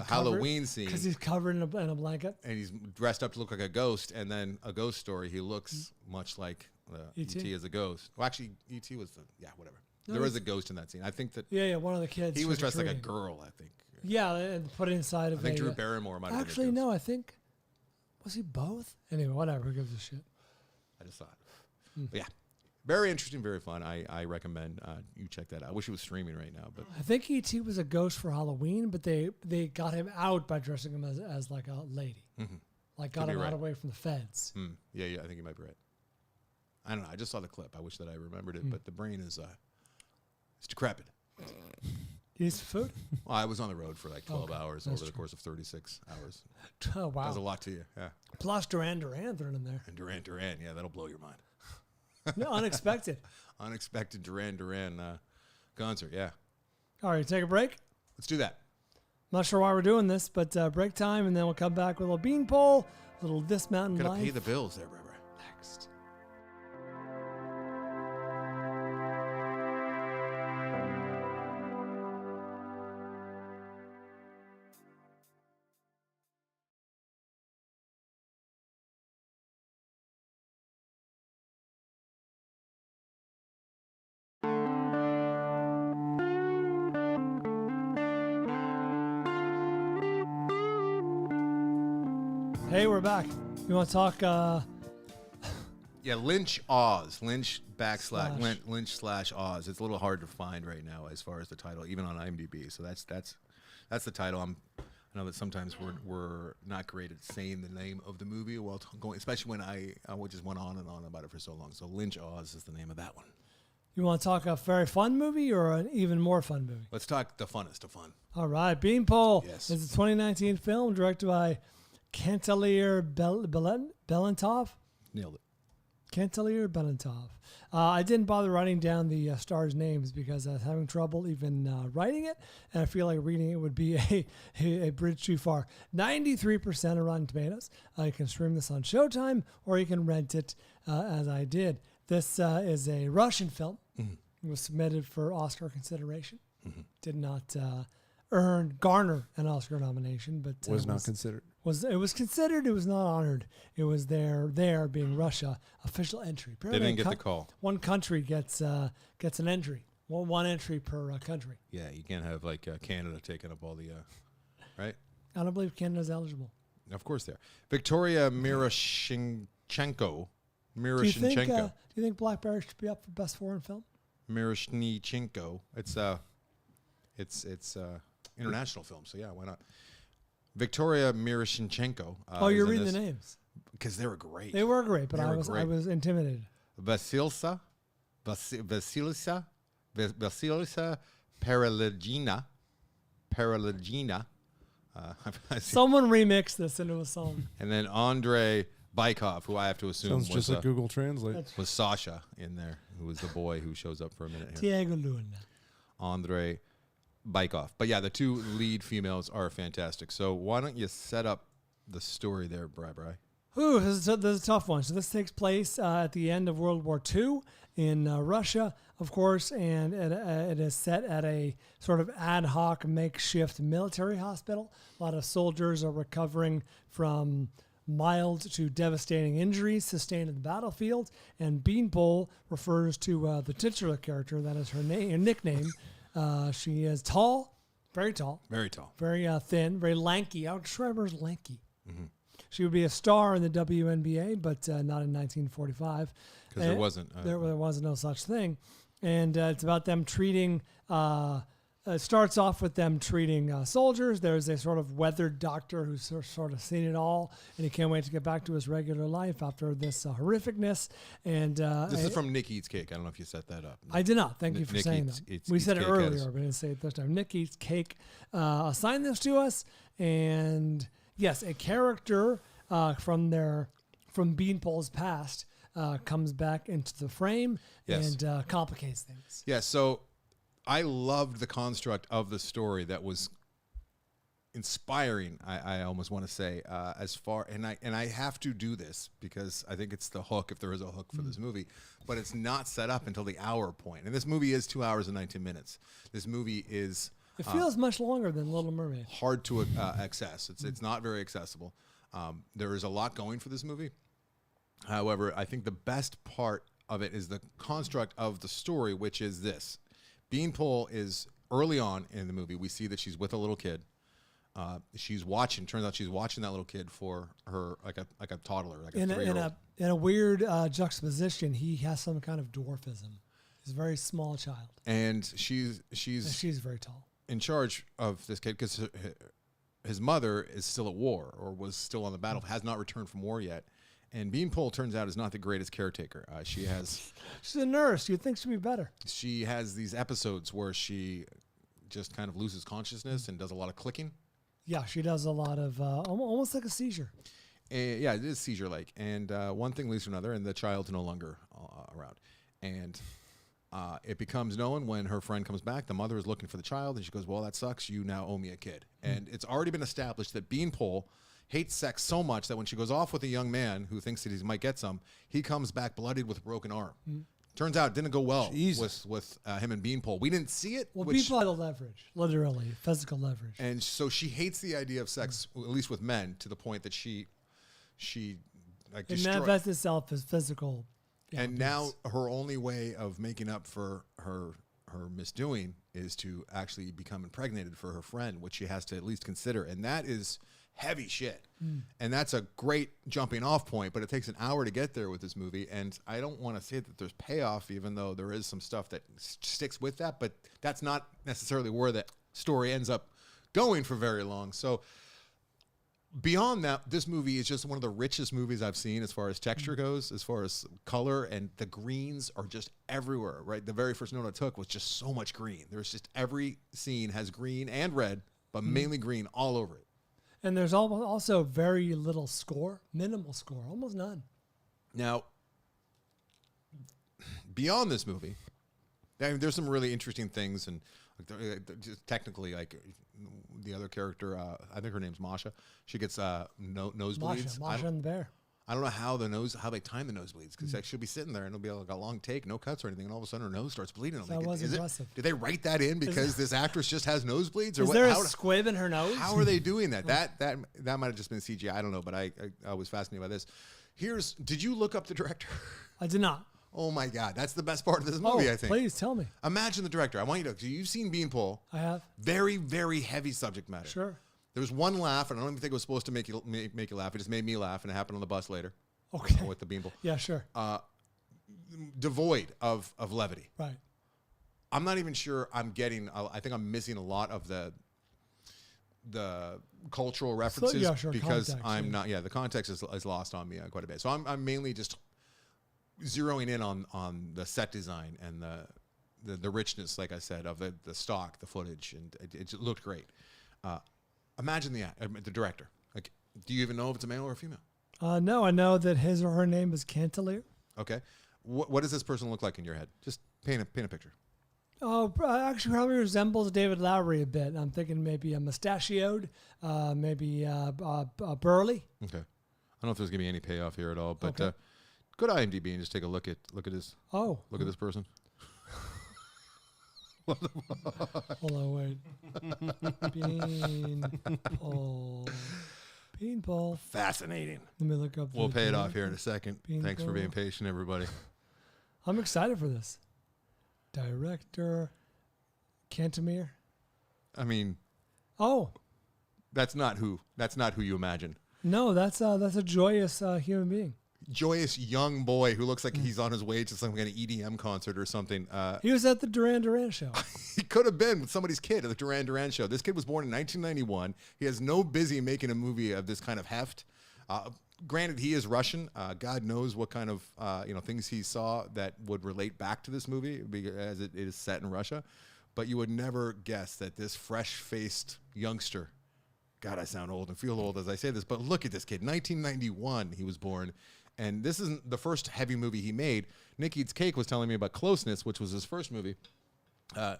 Halloween scene because he's covered in a blanket, and he's dressed up to look like a ghost, and then a ghost story. He looks much like E.T.? E.T. as a ghost. Well, actually, E.T. was whatever. No, There was a ghost in that scene. I think that Yeah, one of the kids. he was dressed like a trick-or-treating. girl, I think. Yeah, and put it inside of I think a, Drew Barrymore might have actually, been the ghost. no, I think, was he both? Anyway, whatever, who gives a shit. I just thought. But yeah, very interesting, very fun. I recommend you check that out. I wish it was streaming right now, but I think E.T. was a ghost for Halloween, but they got him out by dressing him as like a lady. Like got Could him be out right. away from the feds. yeah, I think you might be right. I don't know. I just saw the clip. I wish that I remembered it, but the brain is it's decrepit. You need some food? Well, I was on the road for like 12 hours over That's the true. course of 36 hours. Oh, That was a wow. lot to you, yeah. Plus Duran Duran thrown in there. And Duran, yeah, that'll blow your mind. No, unexpected. Unexpected Duran concert, yeah. All right, take a break. Let's do that. Not sure why we're doing this, but break time, and then we'll come back with a little Beanpole, a little This Mountain Gotta Life. pay the bills there, brother. Next. Hey, we're back. You want to talk? Yeah, Lynch Oz. Lynch Slash. Lynch / Oz. It's a little hard to find right now as far as the title, even on IMDb. So that's the title. I know that sometimes we're not great at saying the name of the movie while going, especially when I just went on and on about it for so long. So Lynch Oz is the name of that one. You want to talk a very fun movie or an even more fun movie? Let's talk the funnest of fun. All right, Beanpole. Yes. It's a 2019 film directed by Cantelier Belentov. Nailed it. Cantelier Belentov. I didn't bother writing down the stars' names because I was having trouble even writing it, and I feel like reading it would be a bridge too far. 93% of Rotten Tomatoes. You can stream this on Showtime, or you can rent it as I did. This is a Russian film. It was submitted for Oscar consideration. Did not garner an Oscar nomination, but Was not considered. It was considered. It was not honored. It was there being Russia official entry. They didn't get the call. One country gets an entry. One entry per country. Yeah, you can't have like Canada taking up all the right. I don't believe Canada's eligible. Of course they are. Victoria Miroshnichenko. Do you think Blackberry should be up for best foreign film? Miroshnichenko. It's international film, so yeah, why not? Victoria Miroshnichenko. You're reading the names because they were great. They were great, but They I were was great. intimidated. Vasilisa Paraligina. Someone remixed this into a song. And then Andrei Bykov, who I have to assume Sounds just like Google Translate. was Sasha in there, who was the boy who shows up for a minute here. Diego Luna. Andrei Bykov. But yeah, the two lead females are fantastic. So why don't you set up the story there, Bri? Ooh, this is a tough one. So this takes place at the end of World War II in Russia, of course, and it is set at a sort of ad hoc makeshift military hospital. A lot of soldiers are recovering from mild to devastating injuries sustained in the battlefield, and Beanpole refers to the titular character. That is her nickname. She is tall, very tall, Very tall. very thin, very lanky. I would describe her as lanky. She would be a star in the WNBA, but not in 1945. Because there wasn't. There was no such thing. And it's about them treating, it starts off with them treating soldiers. There's a sort of weathered doctor who's sort of seen it all, and he can't wait to get back to his regular life after this horrificness. And This is from Nick Eats Cake. I don't know if you set that up. I did not. Thank you for Nick saying Eats- that. Eats- We Eats said it Cake earlier, has- but I didn't say it this time. Nick Eats Cake assigned this to us, and yes, a character from Beanpole's past comes back into the frame Yes. and complicates things. Yeah, so I loved the construct of the story that was inspiring. I almost want to say and I have to do this because I think it's the hook, if there is a hook for this movie, but it's not set up until the hour point. And this movie is 2 hours and 19 minutes. This movie is It feels much longer than Little Mermaid. hard to access. It's not very accessible. There is a lot going for this movie. However, I think the best part of it is the construct of the story, which is this. Beanpole is early on in the movie. We see that she's with a little kid. She's watching. Turns out she's watching that little kid for her, like a toddler, like a 3-year-old. In a weird juxtaposition, he has some kind of dwarfism. He's a very small child, and she's very tall. In charge of this kid because his mother is still at war or was still on the battle, has not returned from war yet. And Beanpole turns out is not the greatest caretaker. She's a nurse. You'd think she'd be better. She has these episodes where she just kind of loses consciousness and does a lot of clicking. Yeah, she does a lot of almost like a seizure. Yeah, it is seizure-like. And one thing leads to another, and the child's no longer around. And it becomes known when her friend comes back. The mother is looking for the child, and she goes, well, that sucks. You now owe me a kid. And it's already been established that Beanpole hates sex so much that when she goes off with a young man who thinks that he might get some, he comes back bloodied with a broken arm. Turns out it didn't go well with him and Beanpole. We didn't see it. Well, Beanpole had a leverage, literally, physical leverage. And so she hates the idea of sex, at least with men, to the point that she like it manifests itself as physical. And now her only way of making up for her misdoing is to actually become impregnated for her friend, which she has to at least consider. And that is heavy shit. And that's a great jumping off point, but it takes an hour to get there with this movie. And I don't want to say that there's payoff, even though there is some stuff that sticks with that, but that's not necessarily where the story ends up going for very long. So beyond that, this movie is just one of the richest movies I've seen as far as texture goes, as far as color, and the greens are just everywhere, right? The very first note I took was just so much green. There's just every scene has green and red, but mainly green all over it. And there's also very little score, minimal score, almost none. Now, beyond this movie, I mean, there's some really interesting things, and just technically, like the other character, I think her name's Masha. She gets nosebleeds. Masha and the bear. I don't know how they time the nosebleeds, because she'll be sitting there and it'll be like a long take, no cuts or anything, and all of a sudden her nose starts bleeding. I'm that like, was impressive. Did they write that in because this actress just has nosebleeds, or is what? there a squib in her nose? How are they doing that? That might have just been CGI. I don't know, but I was fascinated by this. Did you look up the director? I did not. Oh my God, that's the best part of this movie, I think. Please tell me. Imagine the director. I want you to. You've seen Beanpole. I have. Very, very heavy subject matter. Sure. There was one laugh, and I don't even think it was supposed to make you laugh. It just made me laugh, and it happened on the bus later. Okay. With the Beanpole. Yeah, sure. Devoid of levity. Right. I'm not even sure I'm getting. I think I'm missing a lot of the cultural references because context, I'm not. Yeah, the context is lost on me quite a bit. So I'm mainly just zeroing in on the set design and the richness, like I said, of the stock, the footage, and it looked great. Imagine the director. Like, do you even know if it's a male or a female? No, I know that his or her name is Cantelier. Okay. What does this person look like in your head? Just paint a picture. Oh, actually probably resembles David Lowery a bit. I'm thinking maybe a mustachioed, maybe burly. Okay. I don't know if there's going to be any payoff here at all, but go to IMDb and just take a look at this. Oh. Look at this person. Hold on, wait. Beanpole. Fascinating. Let me look up. We'll pay it off here in a second. Beanpole. Thanks for being patient, everybody. I'm excited for this. Director Cantemir. I mean, that's not who you imagine. No, that's a joyous human being. Joyous young boy who looks like he's on his way to some kind of EDM concert or something. He was at the Duran Duran show. He could have been with somebody's kid at the Duran Duran show. This kid was born in 1991. He has no busy making a movie of this kind of heft. Granted, he is Russian. God knows what kind of things he saw that would relate back to this movie, as it is set in Russia. But you would never guess that this fresh-faced youngster. God, I sound old and feel old as I say this, but look at this kid. 1991, he was born. And this isn't the first heavy movie he made. Nick Eats Cake was telling me about Closeness, which was his first movie.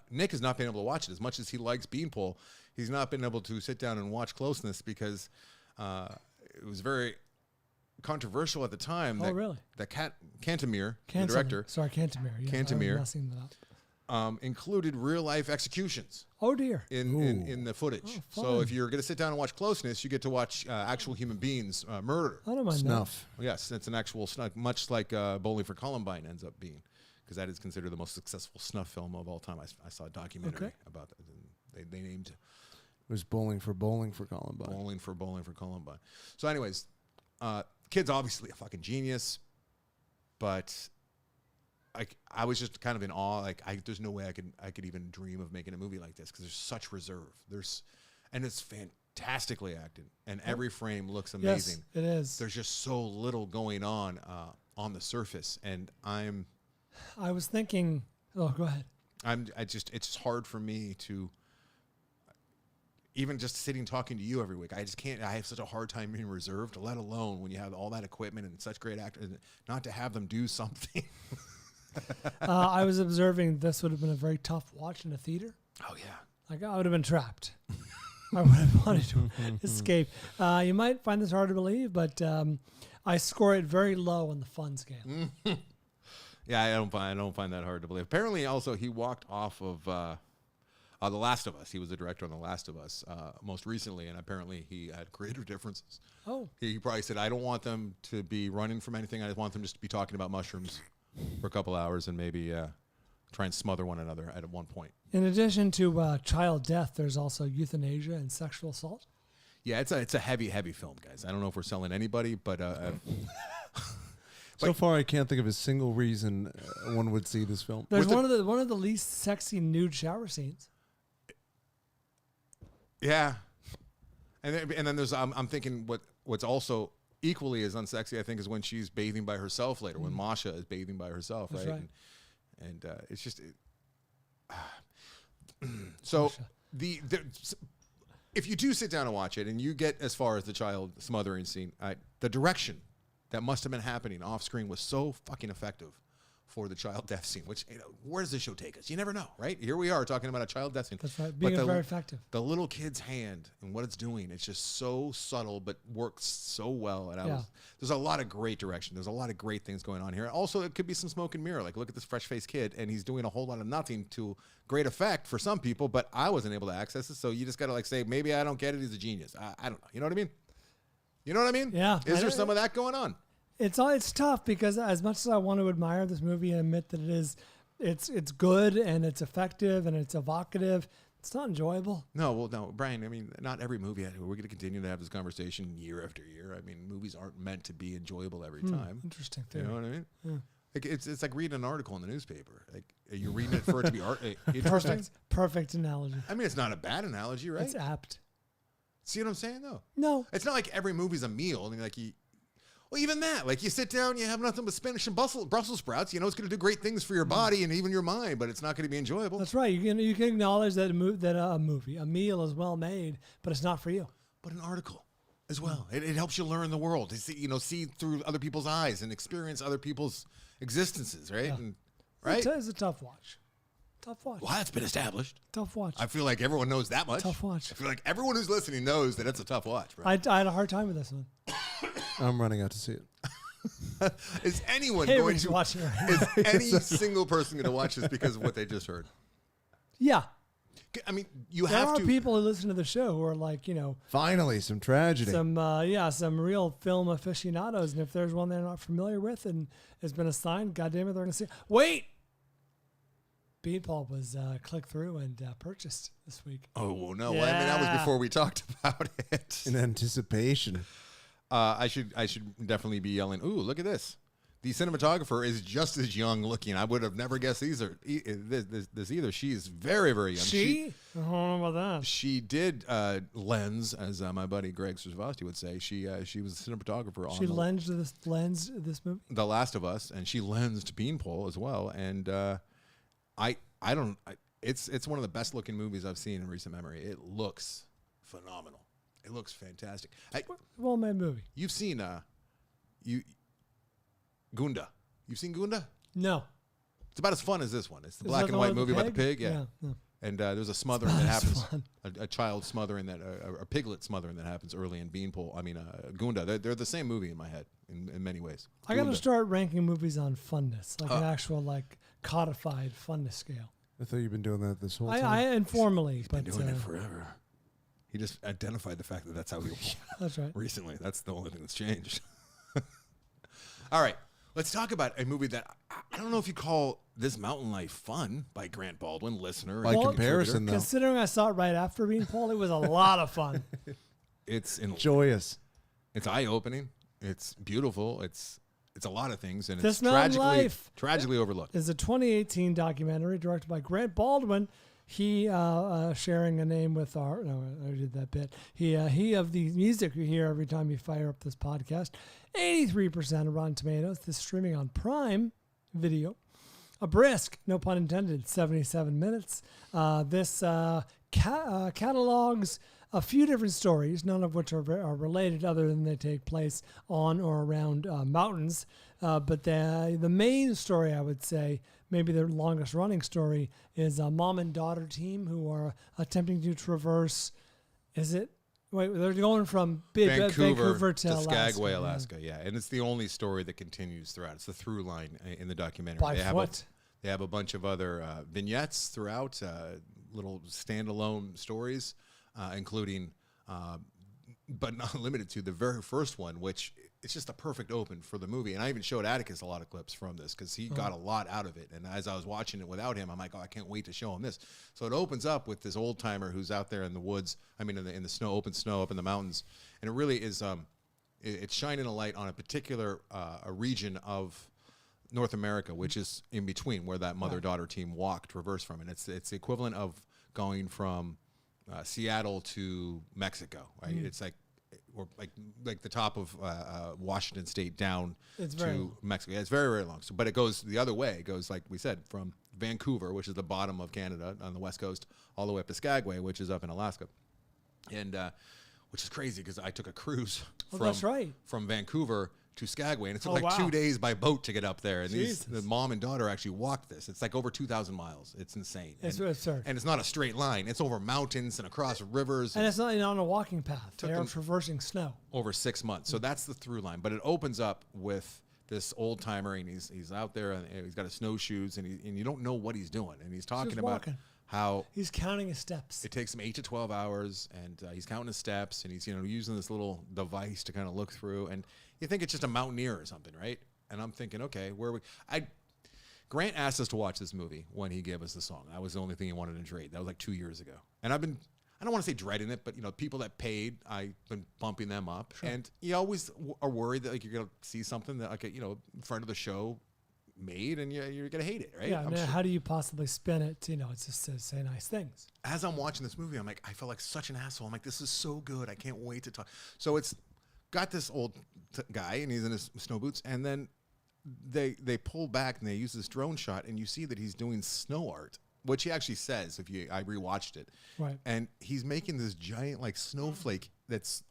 Nick has not been able to watch it. As much as he likes Beanpole, he's not been able to sit down and watch Closeness because it was very controversial at the time. Really? That Cantemir, the director. Sorry, Cantemir. Yes, Cantemir. I'm messing that included real life executions Oh dear. in the footage. So if you're going to sit down and watch Closeness, you get to watch actual human beings murder. I don't mind Snuff. Yes, it's an actual snuff, much like Bowling for Columbine ends up being, because that is considered the most successful snuff film of all time. I saw a documentary about that. And they named It was Bowling for Columbine. Bowling for Columbine. So anyways, kid's obviously a fucking genius, but I was just kind of in awe. Like, there's no way I could even dream of making a movie like this, because there's such reserve. And it's fantastically acted, and every frame looks amazing. Yes, it is. There's just so little going on the surface, and I was thinking. Oh, go ahead. it's hard for me to. Even just sitting talking to you every week, I just can't. I have such a hard time being reserved, let alone when you have all that equipment and such great actors, not to have them do something. I was observing this would have been a very tough watch in a theater. Oh yeah, Like, I would have been trapped. I would have wanted to escape. You might find this hard to believe, but I score it very low on the fun scale. Yeah, I don't find that hard to believe. Apparently, also he walked off of The Last of Us. He was the director on The Last of Us most recently, and apparently he had creative differences. Oh, He probably said, "I don't want them to be running from anything. I want them just to be talking about mushrooms for a couple hours and maybe try and smother one another at one point." in addition to child death, there's also euthanasia and sexual assault. Yeah, it's a heavy film, guys. I don't know if we're selling anybody, but So far, I can't think of a single reason one would see this film. There's one of the least sexy nude shower scenes. yeah. And then there's I'm thinking what's also equally as unsexy, I think, is when she's bathing by herself later, when Masha is bathing by herself, That's right? right. And it's just so if you do sit down and watch it and you get as far as the child smothering scene, the direction that must have been happening off screen was so fucking effective for the child death scene, which, where does this show take us? You never know, right? Here we are talking about a child death scene. That's right. Being But very effective. The little kid's hand and what it's doing, it's just so subtle, but works so well. And there's a lot of great direction. There's a lot of great things going on here. Also, it could be some smoke and mirror. Like, look at this fresh-faced kid, and he's doing a whole lot of nothing to great effect for some people, but I wasn't able to access it. So you just got to say, maybe I don't get it. He's a genius. I don't know. You know what I mean? You know what I mean? Yeah. Is there some of that going on? It's tough because as much as I want to admire this movie and admit that it's good and it's effective and it's evocative, it's not enjoyable. No, Brian, I mean, not every movie. We're going to continue to have this conversation year after year. I mean, movies aren't meant to be enjoyable every time. Interesting. You know what I mean? Yeah. Like, it's like reading an article in the newspaper. Like, you're reading it for it to be interesting. Perfect analogy. I mean, it's not a bad analogy, right? It's apt. See what I'm saying, though? No. It's not like every movie's a meal. I mean, like, well, even that, like, you sit down, you have nothing but spinach and Brussels sprouts. You know, it's going to do great things for your body and even your mind, but it's not going to be enjoyable. That's right. You can acknowledge that a meal is well made, but it's not for you. But an article as well. It helps you learn the world. To see through other people's eyes and experience other people's existences, right? Yeah. And, right? It's a tough watch. Tough watch. Well, that's been established. Tough watch. I feel like everyone knows that much. Tough watch. I feel like everyone who's listening knows that it's a tough watch, bro. I had a hard time with this one. I'm running out to see it. Is anyone Hey, going we're to watching it right is any single person going to watch this because of what they just heard? Yeah. I mean, you There have are to. people who listen to the show who are like, Finally, some tragedy. some real film aficionados, and if there's one they're not familiar with and has been assigned, goddamn it, they're gonna see. Wait, Beanpole was clicked through and purchased this week. Oh well, no. Well, I mean, that was before we talked about it. In anticipation. I should definitely be yelling. Ooh, look at this! The cinematographer is just as young looking. I would have never guessed this either. She is very, very young. She? I don't know about that. She did lens, as my buddy Greg Srivasti would say. She was a cinematographer on She lensed this movie. The Last of Us, and she lensed Beanpole as well. And it's one of the best looking movies I've seen in recent memory. It looks phenomenal. It looks fantastic. Well made movie. You've seen Gunda. You've seen Gunda? No. It's about as fun as this one. It's the Is black that and the white one with movie the about the pig. pig? Yeah. Yeah. And there's a smothering that not as happens, fun. a child smothering a piglet smothering that happens early in Beanpole. I mean, Gunda. They're the same movie in my head in many ways. I got to Gunda. start ranking movies on funness, like an actual codified funness scale. I thought you've been doing that this whole time. I informally, Been doing it forever. He just identified the fact that that's how he was. That's right. Recently. That's the only thing that's changed. All right. Let's talk about a movie that I don't know if you call This Mountain Life fun by Grant Baldwin, listener. By comparison, though. Considering I saw it right after Beanpole, it was a lot of fun. It's Joyous. It's eye-opening. It's beautiful. It's a lot of things, and This it's Mountain Life tragically overlooked. Is a 2018 documentary directed by Grant Baldwin. He sharing a name with our. No, I did that bit. He of the music you hear every time you fire up this podcast. 83% of Rotten Tomatoes. This streaming on Prime Video. A brisk, no pun intended, 77 minutes. This catalogs a few different stories, none of which are related other than they take place on or around mountains. But the main story, I would say, maybe the longest running story, is a mom and daughter team who are attempting to traverse, they're going from Vancouver to Skagway, Alaska. Yeah, and it's the only story that continues throughout. It's the through line in the documentary. By foot. They have a bunch of other vignettes throughout, little standalone stories, including, but not limited to, the very first one, which it's just a perfect open for the movie. And I even showed Atticus a lot of clips from this because he got a lot out of it. And as I was watching it without him, I'm like, oh, I can't wait to show him this. So it opens up with this old timer who's out there in the woods. I mean, in the snow, open snow up in the mountains. And it really is, it's shining a light on a particular a region of North America, which is in between where that mother-daughter team traversed from. And it's the equivalent of going from Seattle to Mexico, right? It's or like the top of Washington State down to Mexico. Yeah, it's very, very long. So, but it goes the other way. It goes, like we said, from Vancouver, which is the bottom of Canada on the west coast, all the way up to Skagway, which is up in Alaska. And which is crazy because I took a cruise from Vancouver to Skagway, and it took 2 days by boat to get up there. And the mom and daughter actually walked this. It's like over 2,000 miles. It's insane. It's absurd. And it's not a straight line. It's over mountains and across rivers. And it's not on a walking path. They are traversing snow. Over 6 months. So that's the through line. But it opens up with this old timer, and he's out there, and he's got his snowshoes, and you don't know what he's doing. And he's talking about how he's counting his steps. It takes him 8 to 12 hours, and he's counting his steps, and he's using this little device to kind of look through. And you think it's just a mountaineer or something, right? And I'm thinking, okay, Grant asked us to watch this movie when he gave us the song. That was the only thing he wanted to trade. That was like 2 years ago. And I don't want to say dreading it, but people that paid, I've been bumping them up. Sure. And you always are worried that you're going to see something that a friend of the show made, and you're going to hate it, right? Yeah, how do you possibly spin it? It's just to say nice things. As I'm watching this movie, I'm like, I felt like such an asshole. I'm like, this is so good. I can't wait to talk. So it's got this old guy, and he's in his snow boots, and then they pull back and they use this drone shot, and you see that he's doing snow art, which he actually says. I rewatched it, right? And he's making this giant snowflake that's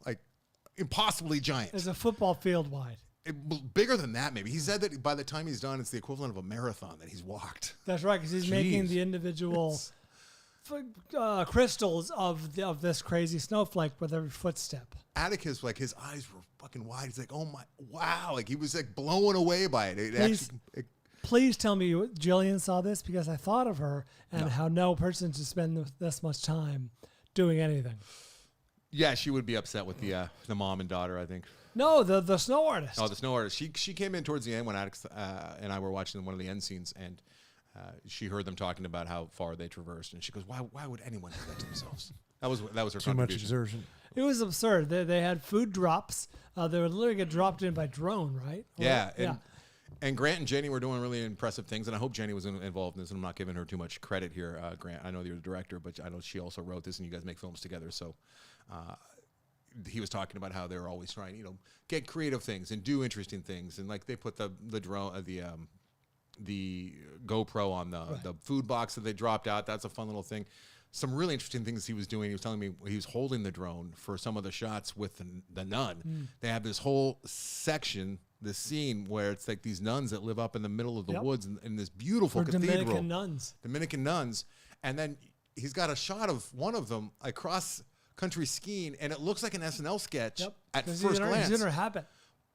impossibly giant. It's a football field wide. Bigger than that, maybe. He said that by the time he's done, it's the equivalent of a marathon that he's walked. That's right, because he's making the individual crystals of this crazy snowflake with every footstep. Atticus, his eyes were fucking wide. He's like, oh my, wow. He was blown away by it. Please tell me Jillian saw this, because I thought of her and how no person should spend this much time doing anything. Yeah, she would be upset with the mom and daughter, I think. No, the snow artist. Oh, the snow artist. She came in towards the end when Atticus and I were watching one of the end scenes, and she heard them talking about how far they traversed, and she goes, "Why would anyone do that to themselves?" That was her contribution. Too much exertion. It was absurd. They had food drops. They would literally get dropped in by drone, right? And Grant and Jenny were doing really impressive things, and I hope Jenny was involved in this, and I'm not giving her too much credit here, Grant. I know you're the director, but I know she also wrote this, and you guys make films together, so... he was talking about how they're always trying, get creative things and do interesting things, and they put the drone, the GoPro on the food box that they dropped out. That's a fun little thing. Some really interesting things he was doing. He was telling me he was holding the drone for some of the shots with the nun. They have this whole section, this scene where it's these nuns that live up in the middle of the woods in this beautiful cathedral. Dominican nuns, and then he's got a shot of one of them across country skiing, and it looks like an SNL sketch at first glance. He's in her habit.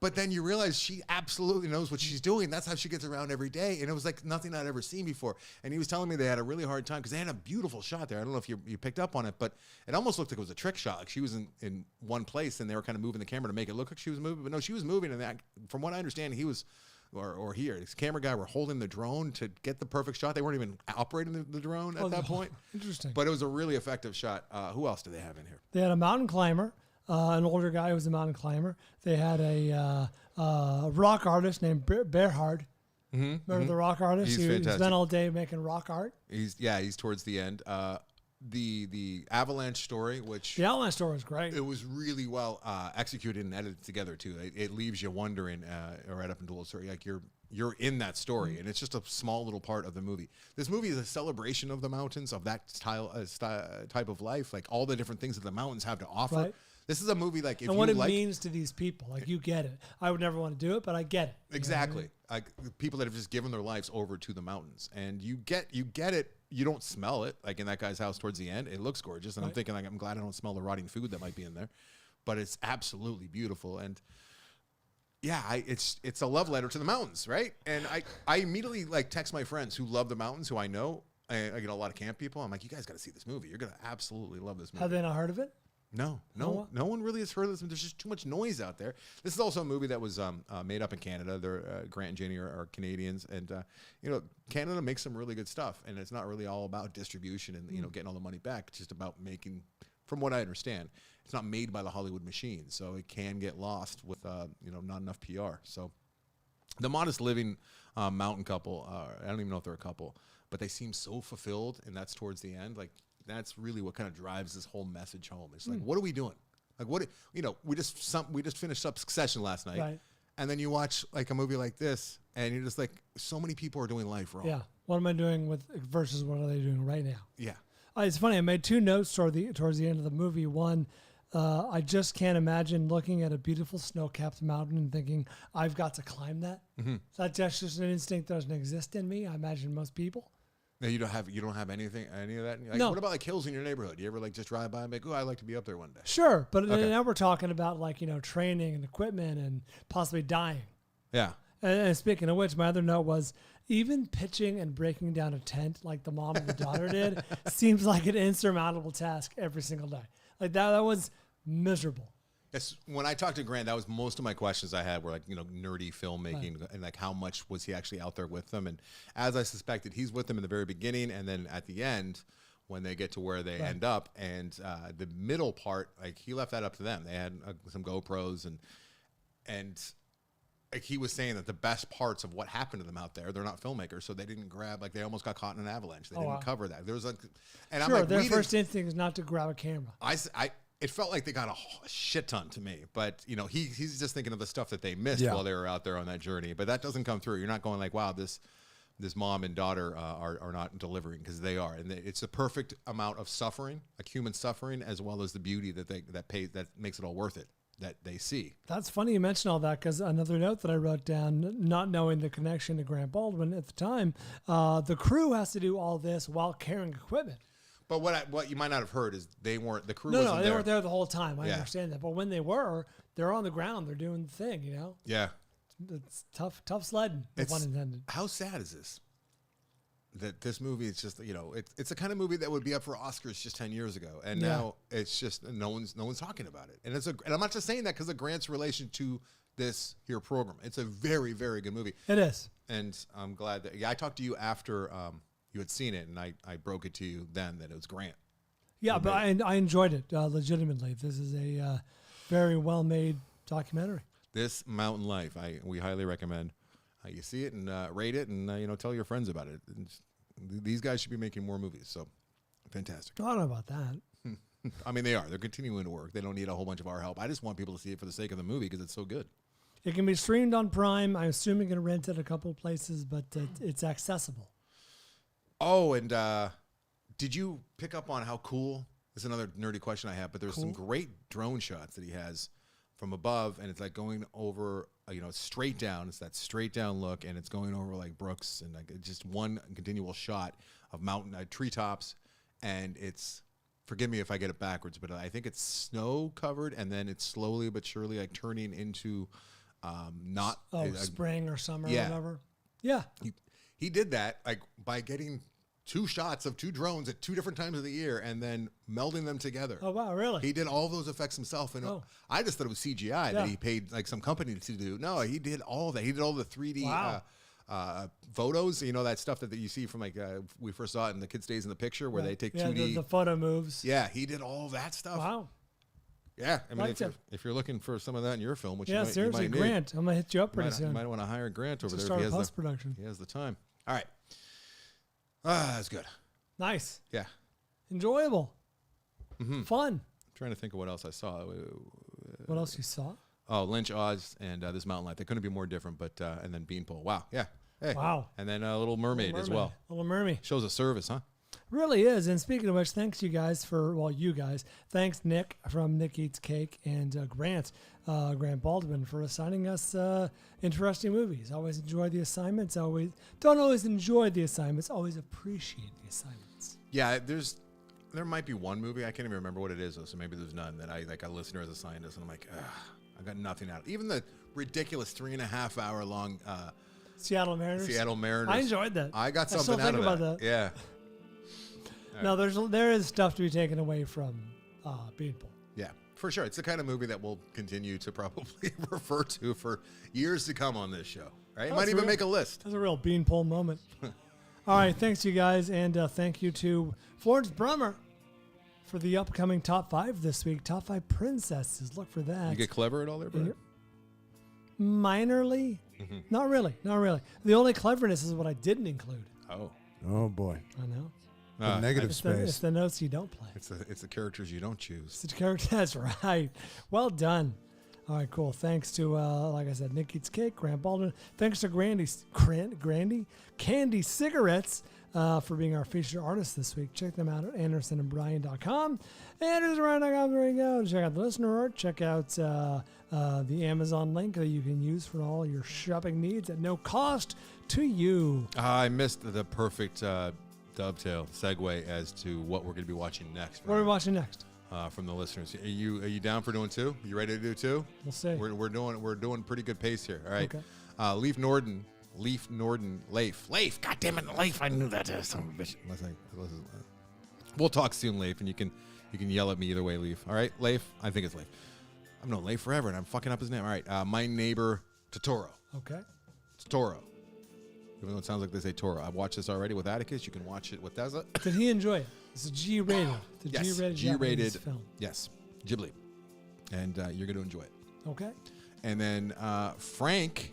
But then you realize she absolutely knows what she's doing. That's how she gets around every day. And it was like nothing I'd ever seen before. And he was telling me they had a really hard time because they had a beautiful shot there. I don't know if you picked up on it, but it almost looked like it was a trick shot. Like she was in one place and they were kind of moving the camera to make it look like she was moving. But no, she was moving. And that, from what I understand, he was, or his camera guy were holding the drone to get the perfect shot. They weren't even operating the drone at that point. Interesting. But it was a really effective shot. Who else do they have in here? They had a mountain climber. An older guy who was a mountain climber. They had a rock artist named Bearhard. Remember the rock artist? He's He fantastic. spent all day making rock art. He's towards the end. The avalanche story, which The Outline story was great. it was really well executed and edited together too. It leaves you wondering right up until the story, like you're in that story, and it's just a small little part of the movie. This movie is a celebration of the mountains, of that type of life, like all the different things that the mountains have to offer. Right. This is a movie like if and what you it like means to these people. Like, you get it. I would never want to do it, but I get it. exactly like the people that have just given their lives over to the mountains, and you get it. You don't smell it like in that guy's house towards the end. It looks gorgeous, and I'm thinking like I'm glad I don't smell the rotting food that might be in there, but it's absolutely beautiful. And yeah, it's a love letter to the mountains, right? And I immediately like text my friends who love the mountains, who I know. I get a lot of camp people. I'm like, you guys got to see this movie. You're gonna absolutely love this movie. Have they not heard of it? No one really has heard of this. There's just too much noise out there. This is also a movie that was made up in Canada. They're Grant and Jenny are Canadians, and Canada makes some really good stuff. And it's not really all about distribution and getting all the money back. It's just about making, from what I understand, it's not made by the Hollywood machine, so it can get lost with not enough PR. So the Modest Living mountain couple, I don't even know if they're a couple, but they seem so fulfilled, and that's towards the end. Like, that's really what kind of drives this whole message home. It's like, what are we doing? Like, we just finished up Succession last night, Right. and then you watch like a movie like this, and you're just like, so many people are doing life wrong. Yeah. What am I doing with versus what are they doing right now? Yeah. It's funny. I made two notes towards the end of the movie. One, I just can't imagine looking at a beautiful snow-capped mountain and thinking, I've got to climb that. That's just an instinct that doesn't exist in me. I imagine most people. No, you don't have any of that. Like, No. What about like hills in your neighborhood? You ever like just drive by and be like, oh, I'd like to be up there one day? Sure, but Okay. now we're talking about like training and equipment and possibly dying. Yeah. And speaking of which, my other note was even pitching and breaking down a tent like the mom and the daughter did seems like an insurmountable task every single day. Like that was miserable. Yes, when I talked to Grant, that was most of my questions I had were like, nerdy filmmaking and like how much was he actually out there with them? And as I suspected, he's with them in the very beginning, and then at the end, when they get to where they end up, and the middle part, like he left that up to them. They had some GoPros, and like he was saying that the best parts of what happened to them out there, they're not filmmakers, so they didn't grab, like they almost got caught in an avalanche. They didn't cover that. There was like, and Sure, I'm like, their first instinct is not to grab a camera. it felt like they got a shit ton to me, but he's just thinking of the stuff that they missed while they were out there on that journey. But that doesn't come through. You're not going like, wow, this mom and daughter are not delivering, because they are, and it's a perfect amount of suffering, like human suffering, as well as the beauty that makes it all worth it, that they see. That's funny you mention all that, because another note that I wrote down, not knowing the connection to Grant Baldwin at the time, the crew has to do all this while carrying equipment. But what you might not have heard is the crew. No, wasn't they there. weren't there the whole time. I understand that, but when they were, they're on the ground. They're doing the thing. Yeah. It's tough sledding. Pun intended. How sad is this? That this movie is just it's the kind of movie that would be up for Oscars just 10 years ago, and now it's just no one's talking about it. And I'm not just saying that because of Grant's relation to this here program. It's a very, very good movie. It is. And I'm glad that I talked to you after you had seen it, and I broke it to you then that it was Grant. Yeah, but I enjoyed it legitimately. This is a very well-made documentary. This Mountain Life, we highly recommend. You see it and rate it, and tell your friends about it. These guys should be making more movies. So fantastic. I don't know about that. I mean, they are. They're continuing to work. They don't need a whole bunch of our help. I just want people to see it for the sake of the movie because it's so good. It can be streamed on Prime. I'm assuming you can rent it a couple of places, but it's accessible. Oh, and did you pick up on how cool? This is another nerdy question I have, but there's some great drone shots that he has from above, and it's like going over, straight down. It's that straight down look, and it's going over like brooks, and like just one continual shot of mountain treetops, and it's. Forgive me if I get it backwards, but I think it's snow covered, and then it's slowly but surely like turning into not spring or summer yeah. or whatever. Yeah. He did that like by getting 2 shots of 2 drones at 2 different times of the year and then melding them together. Oh, wow, really? He did all those effects himself. And I just thought it was CGI that he paid like some company to do. No, he did all that. He did all the 3D photos, you know, that stuff that you see from like we first saw it in The Kid Stays in the Picture where they take 2D. The photo moves. Yeah, he did all that stuff. Wow. Yeah, I mean, if you're looking for some of that in your film, which seriously, you might Grant, I'm gonna hit you up pretty soon. You might want to hire Grant over there start if he has post-production. He has the time. All right, that's good. Nice. Yeah, enjoyable. Fun. I'm trying to think of what else I saw. What else you saw? Oh, Lynch, Oz, and this Mountain Life. They couldn't be more different, but and then Beanpole. Wow, yeah. Hey. Wow. And then Little Mermaid as well. Little Mermaid. Shows a service, huh? Really is. And speaking of which, thanks you guys you guys. Thanks Nick from Nick Eats Cake and Grant Baldwin for assigning us interesting movies. Always enjoy the assignments. Don't always enjoy the assignments. Always appreciate the assignments. Yeah, there might be one movie. I can't even remember what it is, though, so maybe there's none that a listener has assigned us, and I'm like, I got nothing out. Even the ridiculous 3.5 hour long Seattle Mariners. I enjoyed that. I got something out of that. About that. Yeah. No, there is stuff to be taken away from Beanpole. Yeah, for sure. It's the kind of movie that we'll continue to probably refer to for years to come on this show. Right? Might even make a list. That's a real Beanpole moment. All right, thanks you guys, and thank you to Florence Brummer for the upcoming top 5 this week. Top 5 princesses. Look for that. You get clever at all there, Brian? Minorly. Not really. The only cleverness is what I didn't include. Oh boy. I know. The negative space. It's the notes you don't play. It's the characters you don't choose. It's the character. That's right. Well done. All right, cool. Thanks to, like I said, Nick Eats Cake, Grant Baldwin. Thanks to Candy Cigarettes for being our featured artist this week. Check them out at AndersonandBryan.com. AndersonandBryan.com. There you go. Check out the listener art. Check out the Amazon link that you can use for all your shopping needs at no cost to you. I missed the perfect dovetail segue as to what we're going to be watching next. What are we watching next? From the listeners, are you down for doing 2? You ready to do 2? We'll see. We're doing pretty good pace here. All right. Okay. Leif. God damn it, Leif! I knew that. Son of a bitch. We'll talk soon, Leif, and you can yell at me either way, Leif. All right, Leif. I think it's Leif. I've known Leif forever, and I'm fucking up his name. All right. My Neighbor Totoro. Okay. Totoro. Even though it sounds like they say Toro. I've watched this already with Atticus. You can watch it with Tessa. Did he enjoy it? It's a G-rated. Yes, G-rated film. Yes, Ghibli. And you're going to enjoy it. Okay. And then Frank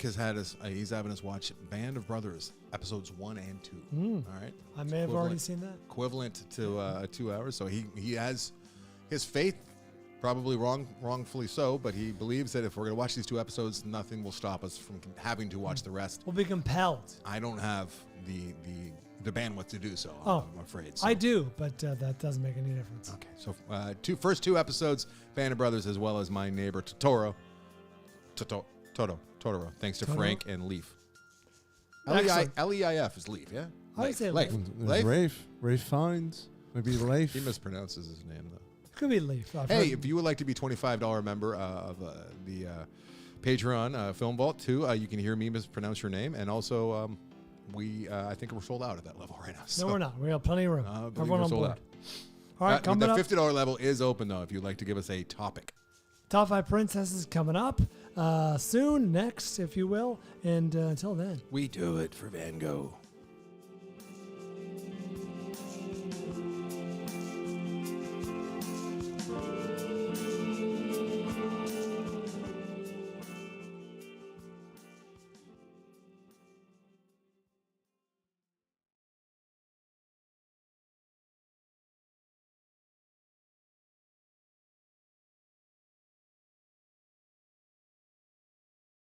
has had us. He's having us watch Band of Brothers episodes 1 and 2. All right. I may have already seen that. Equivalent to 2 hours. So he has his faith, probably wrongfully so, but he believes that if we're going to watch these 2 episodes, nothing will stop us from having to watch the rest. We'll be compelled. I don't have the bandwidth to do so. I'm afraid. So. I do, but that doesn't make any difference. Okay. So first 2 episodes, Band of Brothers, as well as My Neighbor Totoro. Totoro. Thanks to Frank and Leif. L-E-I-F is Leif, yeah? I would say Leif. Rafe Fiennes. Maybe Leif. He mispronounces his name, though. Could be Leif. Hey, if you would like to be a $25 member of the Patreon Film Vault, too, you can hear me mispronounce your name. And also, I think we're sold out at that level right now. So. No, we're not. We have plenty of room. Everyone on board. Out. All right, coming up. The $50 level is open, though, if you'd like to give us a topic. Top 5 princesses coming up soon, next, if you will. And until then, we do it for Van Gogh.